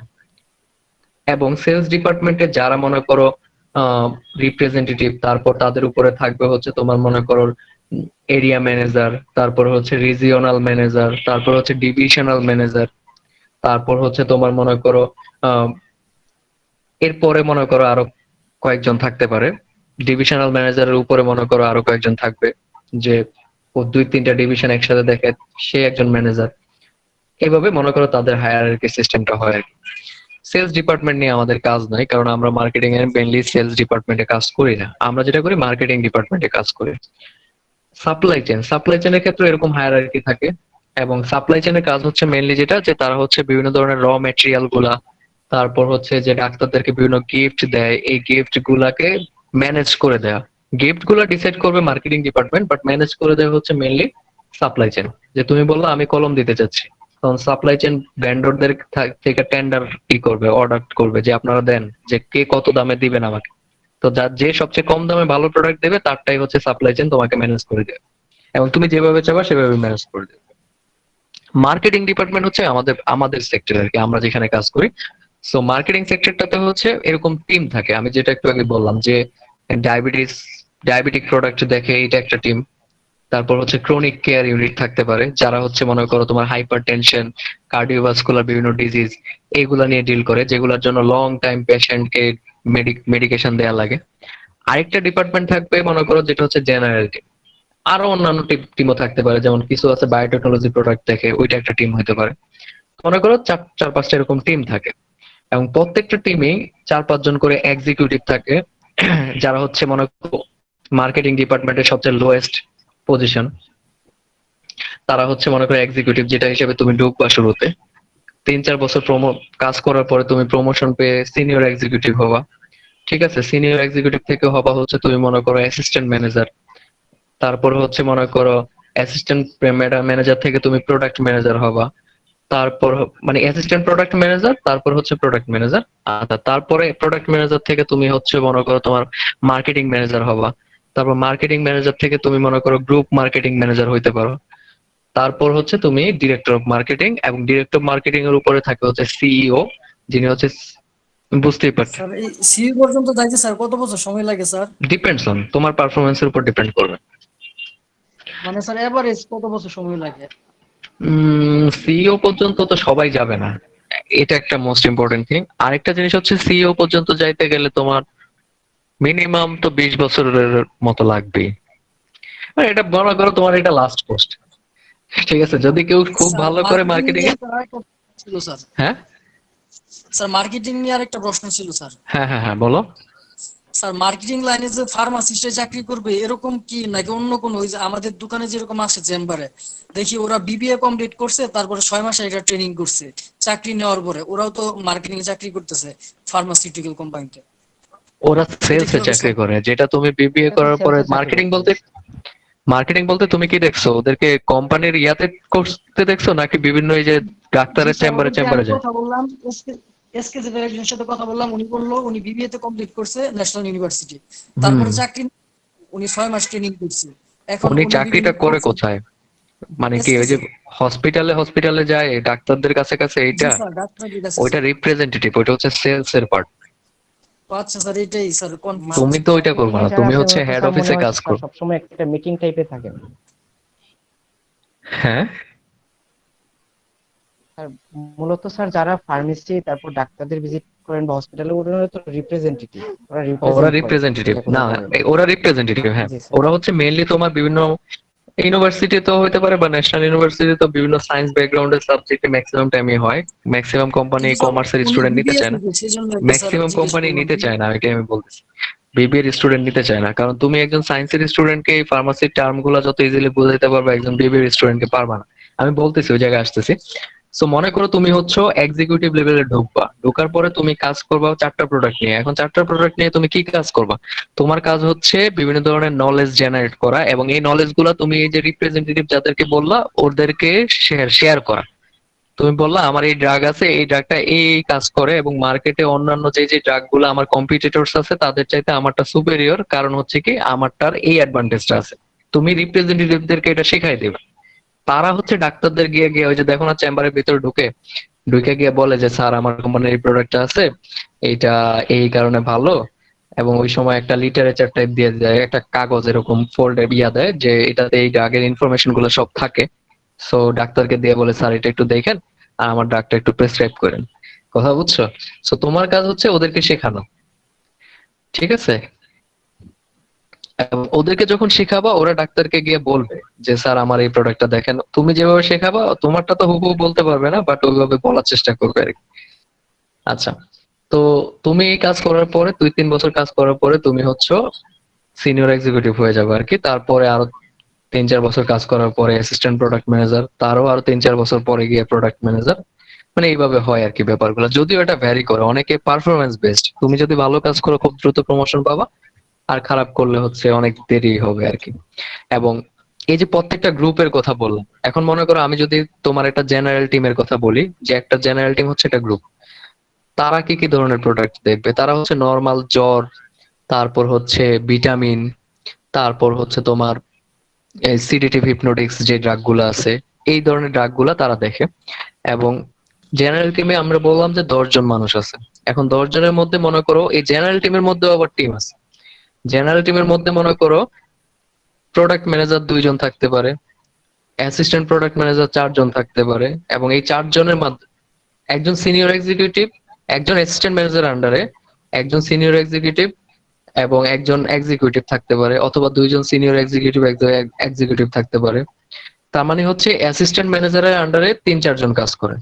এবং সেলস ডিপার্টমেন্টে যারা মনে করো রিপ্রেজেন্টেটিভ, তারপর তাদের উপরে থাকবে হচ্ছে তোমার মনে করো এরিয়া ম্যানেজার, তারপর হচ্ছে রিজিওনাল ম্যানেজার, তারপর হচ্ছে ডিভিশনাল ম্যানেজার, তারপর হচ্ছে তোমার মনে করো আহ, এরপরে মনে করো আরো কয়েকজন থাকতে পারে। ডিভিশনাল ম্যানেজারের উপরে মনে করো আরো কয়েকজন থাকবে, যে ও 2-3টা ডিভিশন একসাথে দেখে, সে একজন ম্যানেজার। এভাবে মনে করো তাদের হায়ারার্কি সিস্টেমটা হয় আর কি। সেলস ডিপার্টমেন্ট নিয়ে আমাদের কাজ নাই, কারণ আমরা মার্কেটিং এর মেইনলি সেলস ডিপার্টমেন্টে কাজ করি না, আমরা যেটা করি মার্কেটিং ডিপার্টমেন্টে কাজ করি। সাপ্লাই চেনের ক্ষেত্রে এরকম হায়ারার্কি থাকে, এবং সাপ্লাই চেনের কাজ হচ্ছে মেইনলি যেটা, যে তারা হচ্ছে বিভিন্ন ধরনের র মেটেরিয়াল গুলা, তারপর হচ্ছে যে ডাক্তারদেরকে বিভিন্ন গিফট দেয়, এই গিফট গুলাকে ম্যানেজ করে দেয়া। গিফট গুলা ডিসাইড করবে মার্কেটিং ডিপার্টমেন্ট, বাট ম্যানেজ করে দেয় হচ্ছে মেইনলি সাপ্লাই চেন। যে তুমি বললো আমি কলম দিতে চাচ্ছি, তখন সাপ্লাই চেন ভেন্ডরদের থেকে টেন্ডার কি করবে, অর্ডার করবে যে আপনারা দেন, যে কে কত দামে দিবেন আমাকে। তো যার যে সবচেয়ে কম দামে ভালো প্রোডাক্ট দেবে তারটাই হচ্ছে সাপ্লাই চেন তোমাকে ম্যানেজ করে দেবে, এবং তুমি যেভাবে চাবা সেভাবে ম্যানেজ করে দেবে। মার্কেটিং ডিপার্টমেন্ট হচ্ছে আমাদের আমাদের সেক্টর আর কি, আমরা যেখানে কাজ করি। সো মার্কেটিং সেক্টরটাতে হচ্ছে এরকম টিম থাকে, আমি যেটা একটু আগে বললাম যে ডায়াবেটিক প্রোডাক্ট দেখে, এটা একটা টিম। তারপর হচ্ছে ক্রনিক কেয়ার ইউনিট থাকতে পারে, যারা হচ্ছে মনে করো তোমার হাইপার টেনশন, কার্ডিওভাস্কুলার বিভিন্ন ডিজিজ এইগুলা নিয়ে ডিল করে, যেগুলোর জন্য লং টাইম পেশেন্টকে মেডিকেশন দেওয়া লাগে। আরেকটা ডিপার্টমেন্ট থাকবে মনে করো যেটা হচ্ছে জেনারেল টিম। আরো অন্যান্য টিমও থাকতে পারে, যেমন কিছু আছে বায়োটেকনোলজি প্রোডাক্ট দেখে, ওইটা একটা টিম হতে পারে। মনে করো 4-5টা এরকম টিম থাকে, এবং প্রত্যেকটা টিমেই 4-5 জন করে এক্সিকিউটিভ থাকে, যারা হচ্ছে মনে করো মার্কেটিং ডিপার্টমেন্টের সবচেয়ে লোয়েস্ট পজিশন। তারা হচ্ছে মনে করো এক্সিকিউটিভ, যেটা হিসেবে তুমি ঢুকবা শুরুতে। 3-4 বছর কাজ করার পরে তুমি প্রমোশন পেয়ে সিনিয়র এক্সিকিউটিভ হবা। ঠিক আছে, সিনিয়র এক্সিকিউটিভ থেকে হবা হচ্ছে তুমি মনে করো অ্যাসিস্ট্যান্ট ম্যানেজার। তারপর হচ্ছে মনে করো অ্যাসিস্ট্যান্ট ম্যানেজার থেকে তুমি প্রোডাক্ট ম্যানেজার হবা। তারপর মানে অ্যাসিস্ট্যান্ট প্রোডাক্ট ম্যানেজার, তারপর হচ্ছে প্রোডাক্ট ম্যানেজার। আর তারপরে প্রোডাক্ট ম্যানেজার থেকে তুমি হচ্ছে মনে করো তোমার মার্কেটিং ম্যানেজার হবা। তারপর মার্কেটিং ম্যানেজার থেকে তুমি মনে করো গ্রুপ মার্কেটিং ম্যানেজার হইতে পারো। তারপর হচ্ছে তুমি ডিরেক্টর অফ মার্কেটিং, এবং ডিরেক্টর মার্কেটিং এর উপরে থাকে হচ্ছে সিইও, যিনি হচ্ছে বুঝতেই পারছো। স্যার এই সিইও পর্যন্ত যাইতে স্যার কত বছর সময় লাগে স্যার? ডিপেন্ডস অন তোমার পারফরমেন্সের উপর ডিপেন্ড করবে। মানে স্যার এভারেজ কত বছর সময় লাগে? সিইও পর্যন্ত তো সবাই যাবে না, এটা একটা মোস্ট ইম্পর্টেন্ট থিং। আরেকটা জিনিস হচ্ছে সিইও পর্যন্ত যাইতে গেলে তোমার মিনিমাম তো 20 বছরের মতো লাগবেই। মানে এটা মনে করো তোমার এটা লাস্ট পোস্ট। ঠিক আছে, যদি কেউ খুব স্যার, ভালো করে marketing মার্কেটিং নিয়ে এ। স্যার আরেকটা প্রশ্ন ছিল স্যার। হ্যাঁ স্যার মার্কেটিং নিয়ে আরেকটা প্রশ্ন ছিল স্যার। হ্যাঁ হ্যাঁ হ্যাঁ বলো। স্যার মার্কেটিং লাইনে যে ফার্মাসিস্টে চাকরি করবে এরকম কি নাকি অন্য কোনো, ওই যে আমাদের দোকানে যেরকম আসে চেম্বারে দেখি ওরা বিবিএ কমপ্লিট করছে, তারপরে 6 মাসে একটা ট্রেনিং করছে, চাকরি নেওয়ার পরে ওরাও তো মার্কেটিং এ চাকরি করতেছে ফার্মাসিউটিক্যাল কোম্পানিতে। ওরা সেলস এ কিভাবে চাকরি সম্ভব? করে, যেটা তুমি বিবিএ এটা তো করার পরে sales এ চাকরি মার্কেটিং করতে বলতে। হবে। মার্কেটিং বলতে তুমি কি দেখছো, ওদেরকে কোম্পানির ইয়াতে করতে দেখছো নাকি বিভিন্ন এই যে জি ডাক্তারের স্যার, চেম্বারে ওই যে চেম্বারে আমি যায়? কথা বললাম এসকে যে একজনের সাথে কথা বললাম, উনি বললো উনি বিবিএ তে কমপ্লিট করছে ন্যাশনাল ইউনিভার্সিটি, হুম। তারপরে চাকরি উনি 6 মাস ট্রেনিং করছে, এখন উনি উনি বিভিন্ন চাকরিটা করে কোথায়? মানে কি এসকে ওই যে হসপিটালে হসপিটালে যায় ডাক্তারদের কাছে কাছে জি এইটা? স্যার ডাক্তারের কাছে ওইটা স্যার। রিপ্রেজেন্টেটিভ, ওইটা হচ্ছে সেলস এর পার্ট। আচ্ছা স্যার, এটাই স্যার তুমি কনফিউজ। তো ওইটা করবে মার্কেটিং এ না, যারা তুমি আছে হচ্ছে ওরা তো হেড স্যার মনে অফিসে হয় কাজ স্যার করো। সবসময় একটা মিটিং টাইপে থাকেন। হ্যাঁ স্যার মূলত স্যার যারা ফার্মেসি তারপর ডাক্তারদের ভিজিট করেন বা হসপিটালে, ওরা তো রিপ্রেজেন্টেটিভ, ওরা ওরা রিপ্রেজেন্ট করে রিপ্রেজেন্টেটিভ যেটাকে না, বলা হয়। ওরা রিপ্রেজেন্টেটিভ হ্যাঁ। জি স্যার। ওরা হচ্ছে মেইনলি তোমার বিভিন্ন ইউনিভার্সিটি তো হতে পারে বা ন্যাশনাল ইউনিভার্সিটি তো বিভিন্ন সায়েন্স ব্যাকগ্রাউন্ডের সাবজেক্টে ম্যাক্সিমাম টাইমই হয়। ম্যাক্সিমাম কোম্পানি কিন্তু স্যার কমার্সের উনি স্টুডেন্ট নিতে বিবিএ চায় না। থেকে, সেজন্য একটা স্যার ম্যাক্সিমাম জিজ্ঞেস কোম্পানি করলাম। নিতে চায় না, এটাই আমি বলতেছি। বিবিএ এর স্টুডেন্ট নিতে চায় না, কারণ তুমি একজন সায়েন্সের স্টুডেন্টকে এই ফার্মাসির টার্ম গুলো যত ইজিলি বুঝাইতে পারবে, একজন বিবিএ এর স্টুডেন্টকে পারবা না। আমি বলতেছি, ওই জায়গায় আসতেছি। সো মনে করো তুমি হচ্ছে এক্সিকিউটিভ লেভেলে ঢুকবা, ঢোকার পরে তুমি কাজ করবা 4টা প্রোডাক্ট নিয়ে। এখন 4টা প্রোডাক্ট নিয়ে তুমি কি কাজ করবা? তোমার কাজ হচ্ছে বিভিন্ন ধরনের নলেজ জেনারেট করা, এবং এই নলেজ গুলা তুমি এই যে রিপ্রেজেন্টেটিভ যাদেরকে বললা ওদেরকে শেয়ার করা। তুমি বললা আমার এই ড্রাগ আছে, এই ড্রাগটা এই কাজ করে, এবং মার্কেটে অন্যান্য যে যে ড্রাগ গুলো আমার কম্পিটিটরস আছে তাদের চাইতে আমারটা সুপেরিয়র, কারণ হচ্ছে কি আমারটার এই অ্যাডভান্টেজটা আছে। তুমি রিপ্রেজেন্টেটিভদেরকে এটা শেখাই দেবে। তারা হচ্ছে ডাক্তারদের গিয়ে গিয়ে ওই যে দেখো না চেম্বারের ভিতরে ঢুকে ঢুকে গিয়ে বলে যে স্যার আমার কোম্পানির এই প্রোডাক্টটা আছে, এইটা এই কারণে ভালো। এবং ওই সময় একটা লিটারেচার টাইপ দিয়ে দেয়, একটা কাগজ এরকম ফোল্ডে ইয়া দেয় যে এটাতে এই ড্রাগের ইনফরমেশন গুলো সব থাকে। সো ডাক্তারকে দিয়ে বলে স্যার এটা একটু দেখেন আর আমার ড্রাগটা একটু প্রেসক্রাইব করেন। কথা বুঝছো? সো তোমার কাজ হচ্ছে ওদেরকে শেখানো। ঠিক আছে, এবং ওদেরকে যখন শেখাবা ওরা ডাক্তারকে গিয়ে বলবে যে স্যার আমার এই প্রোডাক্টটা দেখেন। তুমি যেভাবে শেখাবা তোমারটা তো হুবহু বলতে পারবে না, বাট ওইভাবে বলার চেষ্টা করবে আর কি। আচ্ছা, তো তুমি এই কাজ করার পরে 2-3 বছর কাজ করার পরে তুমি হচ্ছে সিনিয়র এক্সিকিউটিভ হয়ে যাবে আর কি। তারপরে আরো 3-4 বছর কাজ করার পরে অ্যাসিস্ট্যান্ট প্রোডাক্ট ম্যানেজার, তারও আরো 3-4 বছর পরে গিয়ে প্রোডাক্ট ম্যানেজার। মানে এইভাবে হয় আর কি ব্যাপারগুলো, যদিও এটা ভ্যারি করে, অনেকে পারফরমেন্স বেসড। তুমি যদি ভালো কাজ করো খুব দ্রুত প্রমোশন পাবা, আর খারাপ করলে হচ্ছে অনেক দেরি হবে আর কি। এবং এই যে প্রত্যেকটা গ্রুপের কথা বললাম, এখন মনে করো আমি যদি তোমার একটা জেনারেল টিমের কথা বলি, যে একটা জেনারেল টিম হচ্ছে একটা গ্রুপ। তারা কি কি ধরনের প্রোডাক্ট দেখবে? তারা হচ্ছে নর্মাল জ্বর, তারপর হচ্ছে ভিটামিন, তারপর হচ্ছে তোমার সিডেটিভ হিপনোটিক্স যে ড্রাগ গুলো আছে, এই ধরনের ড্রাগ গুলা তারা দেখে। এবং জেনারেল টিমে আমরা বললাম যে 10 জন মানুষ আছে। এখন 10 জনের মধ্যে মনে করো এই জেনারেল টিমের মধ্যে আবার টিম আছে। জেনারেল টিমের মধ্যে মনে করো প্রোডাক্ট ম্যানেজার 2 জন থাকতে পারে, অ্যাসিস্ট্যান্ট প্রোডাক্ট ম্যানেজার 4 জন থাকতে পারে, এবং এই 4 জনের মধ্যে একজন সিনিয়র এক্সিকিউটিভ, একজন অ্যাসিস্ট্যান্ট ম্যানেজার আন্ডারে একজন সিনিয়র এক্সিকিউটিভ এবং একজন এক্সিকিউটিভ থাকতে পারে, অথবা 2 জন সিনিয়র এক্সিকিউটিভ একজন এক্সিকিউটিভ থাকতে পারে। তার মানে হচ্ছে অ্যাসিস্ট্যান্ট ম্যানেজারের আন্ডারে 3-4 জন কাজ করে।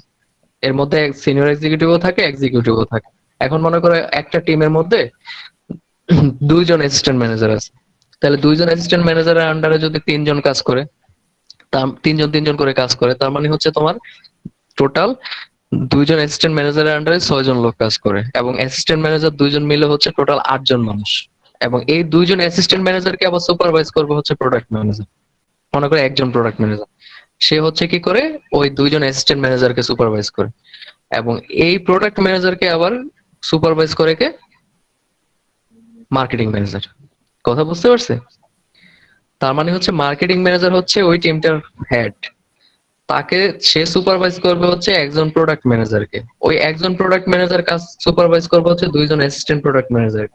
এর মধ্যে সিনিয়র এক্সিকিউটিভও থাকে, এক্সিকিউটিভও থাকে। এখন মনে করো একটা টিমের মধ্যে 2 জন অ্যাসিস্ট্যান্ট ম্যানেজার আছে, তাহলে 2 জন অ্যাসিস্ট্যান্ট ম্যানেজারের আন্ডারে যদি 3 জন কাজ করে, তার 3 জন 3 জন করে কাজ করে, তার মানে হচ্ছে তোমার টোটাল দুইজন অ্যাসিস্ট্যান্ট ম্যানেজারের আন্ডারে 6 জন লোক কাজ করে, এবং অ্যাসিস্ট্যান্ট ম্যানেজার দুইজন মিলে হচ্ছে টোটাল 8 জন মানুষ। এবং এই দুইজন অ্যাসিস্ট্যান্ট ম্যানেজারকে আবার সুপারভাইজ করবে হচ্ছে প্রোডাক্ট ম্যানেজার। মনে করে একজন প্রোডাক্ট ম্যানেজার, সে হচ্ছে কি করে ওই দুইজন অ্যাসিস্ট্যান্ট ম্যানেজারকে সুপারভাইজ করে, এবং এই প্রোডাক্ট ম্যানেজারকে আবার সুপারভাইজ করে কে? Marketing manager. কথা বুঝতে পারছে? তার মানে হচ্ছে মার্কেটিং ম্যানেজার হচ্ছে ওই টিমটার হেড, তাকে সে সুপারভাইজ করবে হচ্ছে একজন প্রোডাক্ট ম্যানেজারকে, ওই একজন প্রোডাক্ট ম্যানেজার কাজ সুপারভাইজ করবে হচ্ছে দুইজন অ্যাসিস্ট্যান্ট প্রোডাক্ট ম্যানেজার,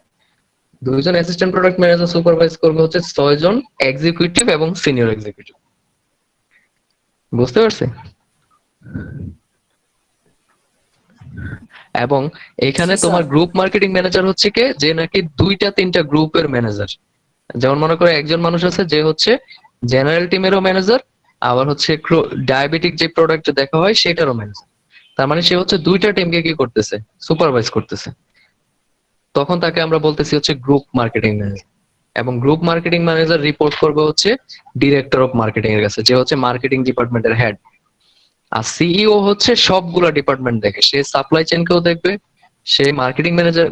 দুইজন অ্যাসিস্ট্যান্ট প্রোডাক্ট ম্যানেজার সুপারভাইজ করবে হচ্ছে 6 জন এক্সিকিউটিভ এবং সিনিয়র এক্সিকিউটিভ। বুঝতে পারছে? এবং এখানে জি, তোমার স্যার। গ্রুপ মার্কেটিং ম্যানেজার হচ্ছে কে, যে নাকি 2-3টা গ্রুপের ম্যানেজার। যেমন মনে করে একজন মানুষ আছে যে হচ্ছে জেনারেল টিমেরও ম্যানেজার, আবার হচ্ছে ডায়াবেটিক যে প্রোডাক্ট দেখা হয় সেটারও ম্যানেজার। তার মানে সে হচ্ছে 2টা টিমকে কি করতেছে? সুপারভাইজ করতেছে। তখন তাকে আমরা বলতেছি হচ্ছে গ্রুপ মার্কেটিং ম্যানেজার। এবং গ্রুপ মার্কেটিং ম্যানেজার রিপোর্ট করবে হচ্ছে ডিরেক্টর অফ মার্কেটিং এর কাছে, যে হচ্ছে মার্কেটিং ডিপার্টমেন্টের হেড। আর সিইও হচ্ছে সবগুলা ডিপার্টমেন্ট দেখে, সে সাপ্লাই চেইনকেও দেখবে, সে মার্কেটিং ম্যানেজার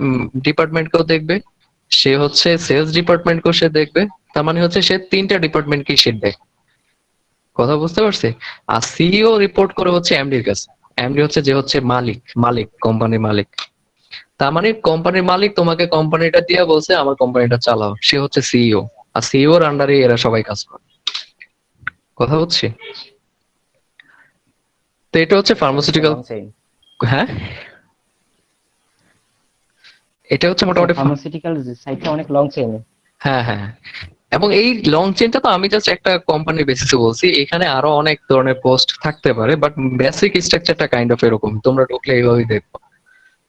ডিপার্টমেন্টকেও দেখবে, সে হচ্ছে সেলস ডিপার্টমেন্টকেও সে দেখবে। তার মানে হচ্ছে সে 3টা ডিপার্টমেন্টকে সে দেখে। কথা বুঝতে পারছে? আর সিইও রিপোর্ট করে হচ্ছে এমডির কাছে। এমডি হচ্ছে যে হচ্ছে মালিক, কোম্পানির মালিক। তার মানে কোম্পানির মালিক তোমাকে কোম্পানিটা দিয়ে বলছে আমার কোম্পানিটা চালাও, সে হচ্ছে সিইও। আর সিইওর আন্ডারে এরা সবাই কাজ করে। কথা হচ্ছে? তো এটা হচ্ছে ফার্মাসিউটিক্যাল। Long chain. হ্যাঁ, এটা হচ্ছে মোটামুটি ফার্মাসিউটিক্যাল সাইডটা অনেক লং চেইন। হ্যাঁ হ্যাঁ। এবং এই লং চেইনটা তো আমি জাস্ট একটা কোম্পানির বেসিসে বলছি, এখানে আরো অনেক ধরনের পোস্ট থাকতে পারে, বাট বেসিক স্ট্রাকচারটা কাইন্ড অফ এরকম, তোমরা ঢুকলে এইভাবেই দেখবো।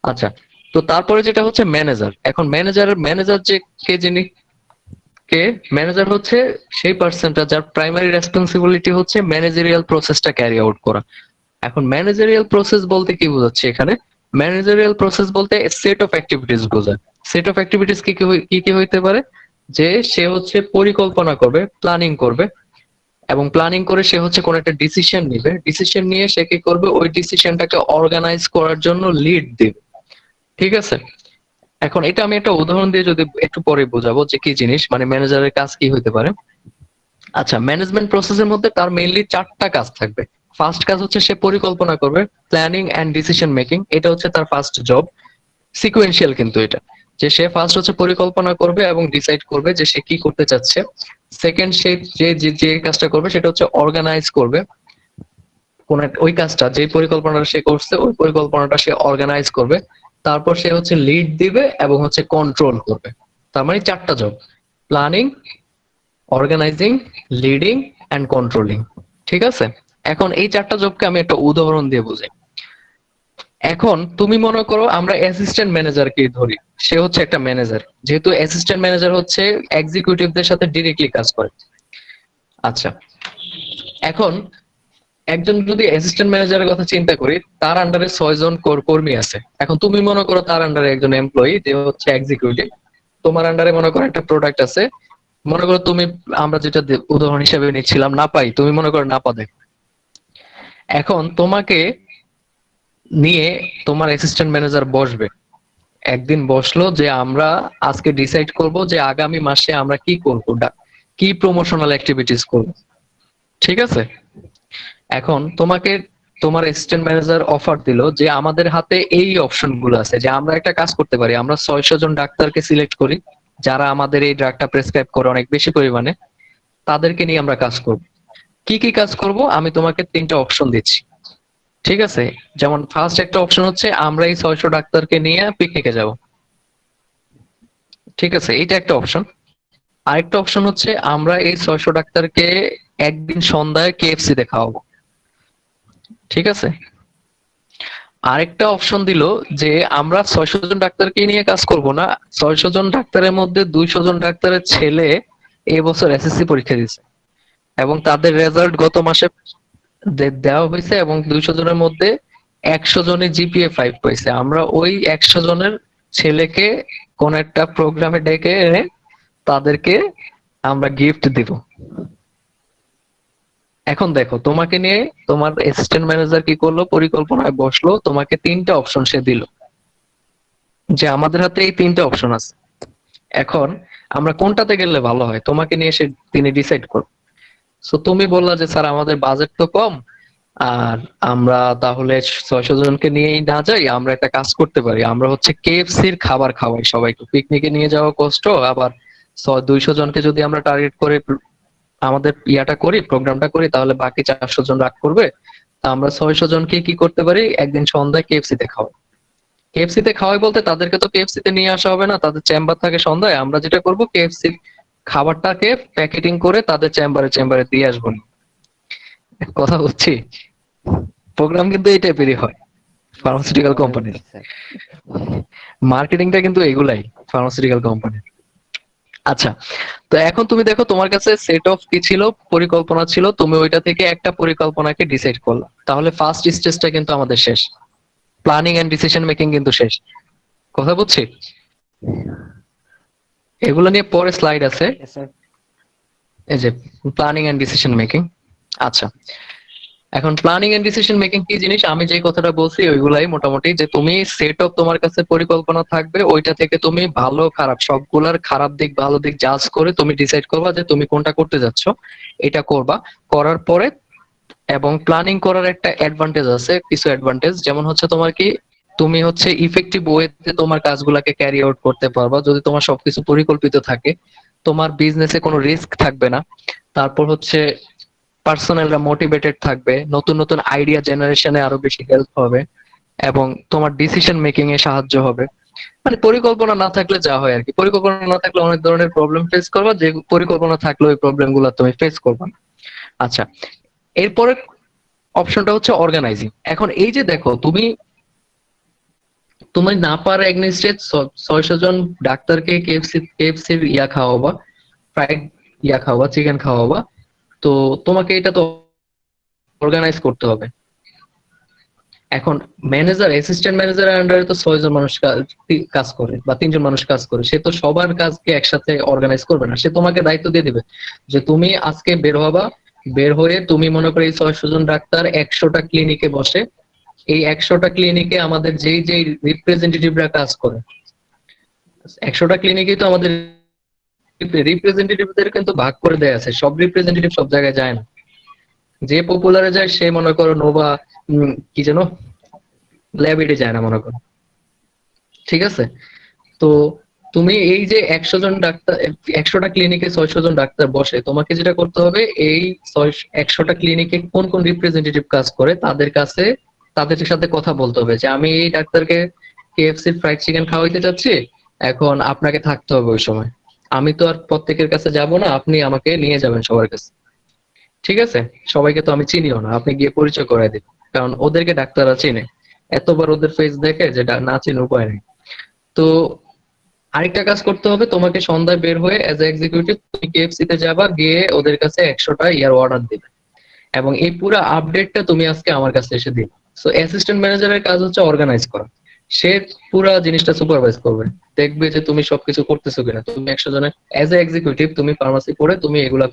আচ্ছা, তো তারপরে যেটা হচ্ছে ম্যানেজার। এখন ম্যানেজার যে কে যিনি কে ম্যানেজার হচ্ছে সেই পার্সনটা যার প্রাইমারি রেসপন্সিবিলিটি হচ্ছে ম্যানেজারিয়াল প্রসেসটা ক্যারি আউট করা। এখন ম্যানেজারিয়াল প্রসেস বলতে কি বোঝাচ্ছে এখানে? ম্যানেজারিয়াল প্রসেস বলতে সেট অফ অ্যাক্টিভিটিস বোঝায়। সেট অফ অ্যাক্টিভিটিস কি কি হইতে পারে? যে সে হচ্ছে পরিকল্পনা করবে, প্ল্যানিং করবে, এবং প্ল্যানিং করে সে হচ্ছে কোন একটা ডিসিশন নিবে, ডিসিশন নিয়ে সে কি করবে? ওই ডিসিশনটাকে অর্গানাইজ করার জন্য লিড দিবে। ঠিক আছে? এখন এটা আমি একটা উদাহরণ দিয়ে যদি একটু পরে বোঝাবো যে কি জিনিস, মানে ম্যানেজারের কাজ কি হইতে পারে। আচ্ছা, ম্যানেজমেন্ট প্রসেসের মধ্যে তার মেইনলি 4টা কাজ থাকবে। ফার্স্ট কাজ হচ্ছে সে পরিকল্পনা করবে, প্ল্যানিং এন্ড ডিসিশন মেকিং, এটা হচ্ছে তার ফার্স্ট জব। সিকোয়েন্সিয়াল কিন্তু এটা, যে সে ফার্স্ট হচ্ছে পরিকল্পনা করবে এবং ডিসাইড করবে যে সে কি করতে চাচ্ছে। সেকেন্ড, সে যে কাজটা করবে সেটা হচ্ছে অর্গানাইজ করবে কোন ওই কাজটা, যে পরিকল্পনাটা সে করছে ওই পরিকল্পনাটা সে অর্গানাইজ করবে। তারপর সে হচ্ছে লিড দিবে এবং হচ্ছে কন্ট্রোল করবে। তার মানে 4টা job: planning, organizing, leading and controlling. ঠিক আছে? এখন এই 4টা জবকে আমি একটা উদাহরণ দিয়ে বুঝাই। এখন তুমি মনে করো আমরা অ্যাসিস্ট্যান্ট ম্যানেজারকে ধরি, সে হচ্ছে একটা ম্যানেজার, যেহেতু অ্যাসিস্ট্যান্ট ম্যানেজার হচ্ছে এক্সিকিউটিভদের সাথে ডিরেক্টলি কাজ করে। আচ্ছা, এখন একজন যদি অ্যাসিস্ট্যান্ট ম্যানেজারের কথা চিন্তা করি, তার আন্ডারে 6 জন কর্মী আছে। এখন তুমি মনে করো তার আন্ডারে একজন এমপ্লয়ি যে হচ্ছে এক্সিকিউটিভ, তোমার আন্ডারে মনে করো একটা প্রোডাক্ট আছে। মনে করো তুমি, আমরা যেটা উদাহরণ হিসেবে নিচ্ছিলাম নাপাই, তুমি মনে করো নাপা দেখো। এখন তোমাকে নিয়ে তোমার অ্যাসিস্ট্যান্ট ম্যানেজার বসবে, একদিন বসলো যে আমরা আজকে ডিসাইড করব যে আগামী মাসে আমরা কি করব, কি প্রমোশনাল অ্যাক্টিভিটিস করব। ঠিক আছে? এখন তোমাকে তোমার অ্যাসিস্ট্যান্ট ম্যানেজার অফার দিল যে আমাদের হাতে এই অপশন গুলো আছে, যে আমরা একটা কাজ করতে পারি, আমরা 600 জন ডাক্তারকে সিলেক্ট করি যারা আমাদের এই ড্রাগটা প্রেসক্রাইব করে অনেক বেশি পরিমাণে, তাদেরকে নিয়ে আমরা কাজ করব। কি কি কাজ করব আমি তোমাকে 3টা অপশন দিচ্ছি। ঠিক আছে? যেমন ফার্স্ট একটা অপশন হচ্ছে আমরা এই 600 ডাক্তারকে নিয়ে পিকনিকে যাব। ঠিক আছে, এটা একটা অপশন। আরেকটা অপশন হচ্ছে আমরা এই 600 ডাক্তারকে একদিন সন্ধ্যায় কেএফসি তে খাওয়াবো। ঠিক আছে? আরেকটা অপশন দিল যে আমরা 600 জন ডাক্তারকে নিয়ে কাজ করব না, 600 জন ডাক্তারের মধ্যে 200 জন ডাক্তারের ছেলে এই বছর এসএসসি পরীক্ষা দিয়েছে এবং তাদের রেজাল্ট গত মাসে দেওয়া হয়েছে, এবং 200 জনের মধ্যে 100 জনের জিপিএ 5 পাইছে। আমরা ওই 100 জনের ছেলেকে কোন একটা প্রোগ্রামে ডেকে এনে তাদেরকে আমরা গিফট দিব। এখন দেখো তোমাকে নিয়ে তোমার অ্যাসিস্ট্যান্ট ম্যানেজার কি করলো, পরিকল্পনায় বসলো, তোমাকে 3টা অপশন সে দিল যে আমাদের হাতে এই 3টা অপশন আছে, এখন আমরা কোনটাতে গেলে ভালো হয় তোমাকে নিয়ে তিনি ডিসাইড করবে। সো তুমি বললা যে স্যার আমাদের বাজেট তো কম, আর আমরা তাহলে 600 জনকে নিয়েই না যাই, আমরা একটা কাজ করতে পারি, আমরা হচ্ছে কেএফসির খাবার খাওয়াই সবাইকে, পিকনিকে নিয়ে যাওয়া কষ্ট, আবার 200 জনকে যদি আমরা টার্গেট করে আমাদের ইয়াটা করি, প্রোগ্রামটা করি, তাহলে বাকি 400 জন রাগ করবে। তা আমরা 600 জনকে কি করতে পারি, একদিন সন্ধ্যায় কেএফসিতে খাওয়াই। কেএফসিতে খাওয়াই বলতে তাদেরকে তো কেএফসিতে নিয়ে আসা হবে না, তাদের চেম্বার থাকে সন্ধ্যায়, আমরা যেটা করব কেএফসির খাবারটাকে প্যাকেটিং করে তাদের চেম্বারে চেম্বারে দিয়ে আসবো। কথা বলছি, প্রোগ্রাম কিন্তু এই টাইপেরই হয় ফার্মাসিউটিক্যাল কোম্পানির। স্যার মার্কেটিংটা কিন্তু এগুলাই ফার্মাসিউটিক্যাল কোম্পানির। আচ্ছা, তো এখন তুমি দেখো তোমার কাছে সেট অফ কি ছিল, পরিকল্পনা ছিল, তুমি ওইটা থেকে একটা পরিকল্পনাকে ডিসাইড করলা, তাহলে ফার্স্ট স্টেজটা কিন্তু আমাদের শেষ, প্ল্যানিং এন্ড ডিসিশন মেকিং কিন্তু শেষ। কথা বুঝছি? এগুলো নিয়ে পরে স্লাইড আছে, স্যার এই যে প্ল্যানিং এন্ড ডিসিশন মেকিং। আচ্ছা, এখন প্ল্যানিং এন্ড ডিসিশন মেকিং কি জিনিস, আমি যে কথাটা বলছি ওইগুলাই মোটামুটি, যে তুমি সেট অফ তোমার কাছে পরিকল্পনা থাকবে, ওইটা থেকে তুমি ভালো খারাপ সবগুলার খারাপ দিক ভালো দিক জাজ করে তুমি ডিসাইড করবা যে তুমি কোনটা করতে যাচ্ছ, এটা করবা। করার পরে এবং প্ল্যানিং করার একটা অ্যাডভান্টেজ আছে, কিছু অ্যাডভান্টেজ, যেমন হচ্ছে তোমার কি তুমি হচ্ছে ইফেক্টিভ ওয়েতে তোমার কাজগুলাকে ক্যারি আউট করতে পারবা যদি তোমার সবকিছু পরিকল্পিত থাকে। তোমার বিজনেসে কোনো রিস্ক থাকবে না। তারপর হচ্ছে পার্সোনালরা মোটিভেটেড থাকবে, নতুন নতুন আইডিয়া জেনারেশনে আরো বেশি হেল্প হবে, এবং তোমার ডিসিশন মেকিং এ সাহায্য হবে। মানে পরিকল্পনা না থাকলে যা হয় আর কি, পরিকল্পনা না থাকলে অনেক ধরনের প্রবলেম ফেস করবা, যে পরিকল্পনা থাকলে ওই প্রবলেম গুলো তুমি ফেস করবা না। আচ্ছা, এরপরে অপশনটা হচ্ছে অর্গানাইজিং। এখন এই যে দেখো তুমি না পারে এগনেস্টে 600 জন ডাক্তারকে কেএফসির ইয়া খাওয়াবা, ফ্রাইড ইয়া খাওয়াবা, চিকেন খাওয়াবা, তো তোমাকে এটা তো অর্গানাইজ করতে হবে। এখন ম্যানেজার অ্যাসিস্ট্যান্ট ম্যানেজারের আন্ডারে তো 6 জন মানুষ কাজ করে বা 3 জন মানুষ কাজ করে, সে তো সবার কাজকে একসাথে অর্গানাইজ করবে না, সে তোমাকে দায়িত্ব দিয়ে দিবে যে তুমি আজকে বের হবা, বের হয়ে তুমি মনে করো এই 600 জন ডাক্তার 100টা ক্লিনিকে বসে, এই 100টা ক্লিনিকে আমাদের যেই যেই রিপ্রেজেন্টেটিভরা কাজ করে, 100টা ক্লিনিকেই তো আমাদের রিপ্রেজেন্টেটিভদের কিন্তু ভাগ করে দেয়া আছে, সব রিপ্রেজেন্টেটিভ সব জায়গায় যায় না, যে পপুলারে যায় সে মনে করো নোভা কি যেন ল্যাবিডে যায় না মনে করো, ঠিক আছে? তো তুমি এই যে 100 জন ডাক্তার, 100টা ক্লিনিকে 600 জন ডাক্তার বসে, তোমাকে যেটা করতে হবে এই 100টা ক্লিনিকে কোন কোন রিপ্রেজেন্টেটিভ কাজ করে তাদের কাছে, তাদের সাথে কথা বলতে হবে যে আমি এই ডাক্তারকে কেএফসি ফ্রাইড চিকেন খাওয়াইতে চাচ্ছি, এখন আপনাকে থাকতে হবে ওই সময়, আমি তো আর প্রত্যেকের কাছে যাব না, আপনি আমাকে নিয়ে যাবেন সবার কাছে, ঠিক আছে? সবাইকে তো আমি চিনিও না, আপনি গিয়ে পরিচয় করে দিন, কারণ ওদেরকে ডাক্তাররা চিনে, এতবার ওদের ফেস দেখে যেটা না চিনে উপায় নেই। তো আরেকটা কাজ করতে হবে, তোমাকে সন্ধ্যায় বের হয়ে এজ এ এক্সিকিউটিভ তুমি কেএফসি তে যাবা, গিয়ে ওদের কাছে 100টা ইয়ার অর্ডার দিবে, এবং এই পুরো আপডেটটা তুমি আজকে আমার কাছে এসে দিবে। সো অ্যাসিস্ট্যান্ট ম্যানেজারের কাজ হচ্ছে অর্গানাইজ করা, সে পুরো জিনিসটা সুপারভাইজ করবে, দেখবে যে তুমি সবকিছু করতেছো কিনা। তুমি 100 জনের এজ এ এক্সিকিউটিভ তুমি ফার্মাসি পড়ে তুমি এগুলা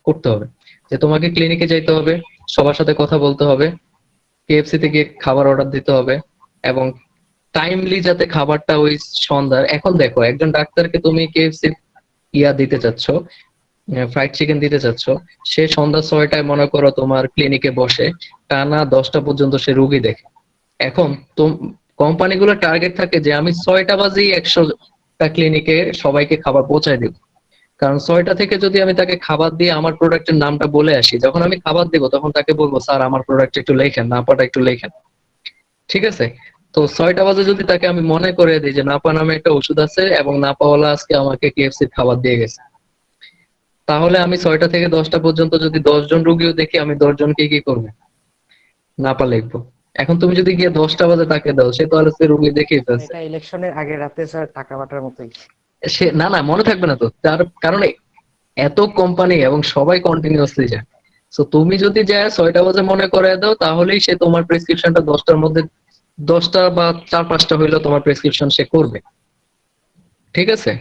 করতে হবে, যে তোমাকে ক্লিনিকে যাইতে হবে, সবার সাথে কথা বলতে হবে, কেএফসি থেকে খাবার অর্ডার দিতে হবে, এবং টাইমলি যাতে খাবারটা ওই সন্ধ্যার, এখন দেখো একজন ডাক্তারকে তুমি কেএফসি ইয়া দিতে চাচ্ছ, ফ্রাইড চিকেন দিতে চাচ্ছ, সে সন্ধ্যা 6টায় মনে করো তোমার ক্লিনিকে বসে টানা 10টা পর্যন্ত সে রুগী দেখে। এখন তো কোম্পানিগুলো টার্গেট থাকে যে আমি 6টা বাজেই 100টা ক্লিনিকে সবাইকে খাবার পৌঁছায় দিব, কারণ 6টা থেকে যদি আমি তাকে খাবার দিয়ে আমার প্রোডাক্টের নামটা বলে আসি, যখন আমি খাবার দিব তখন তাকে বলবো স্যার আমার প্রোডাক্ট একটু লেখেন, নাপাটা একটু লেখেন, ঠিক আছে? তো 6টা বাজে যদি তাকে আমি মনে করে দিই যে নাপা নামে একটা ওষুধ আছে এবং নাপাওয়ালা আজকে আমাকে কেএফসির খাবার দিয়ে গেছে, তাহলে আমি 6টা থেকে 10টা পর্যন্ত যদি 10 জন রুগীও দেখি, আমি 10 জনকে কি করবো, নাপা লিখবো। এখন তুমি যদি গিয়ে 10টা বাজে তাকে দাও, সে তাহলে সে রুগী দেখেই ফেলছে, এটা ইলেকশনের আগে রাতে স্যার টাকা বাটার মতোই। সে না না মনে থাকবে না তো, তার কারণে এত কোম্পানি এবং সবাই কন্টিনিউয়াসলি যায়। সো তুমি যদি যায় 6টা বাজে মনে করে দাও, তাহলেই সে তোমার প্রেসক্রিপশনটা 10টার মধ্যে 10টা বা 4-5টা হইলেও তোমার প্রেসক্রিপশন সে করবে, ঠিক আছে?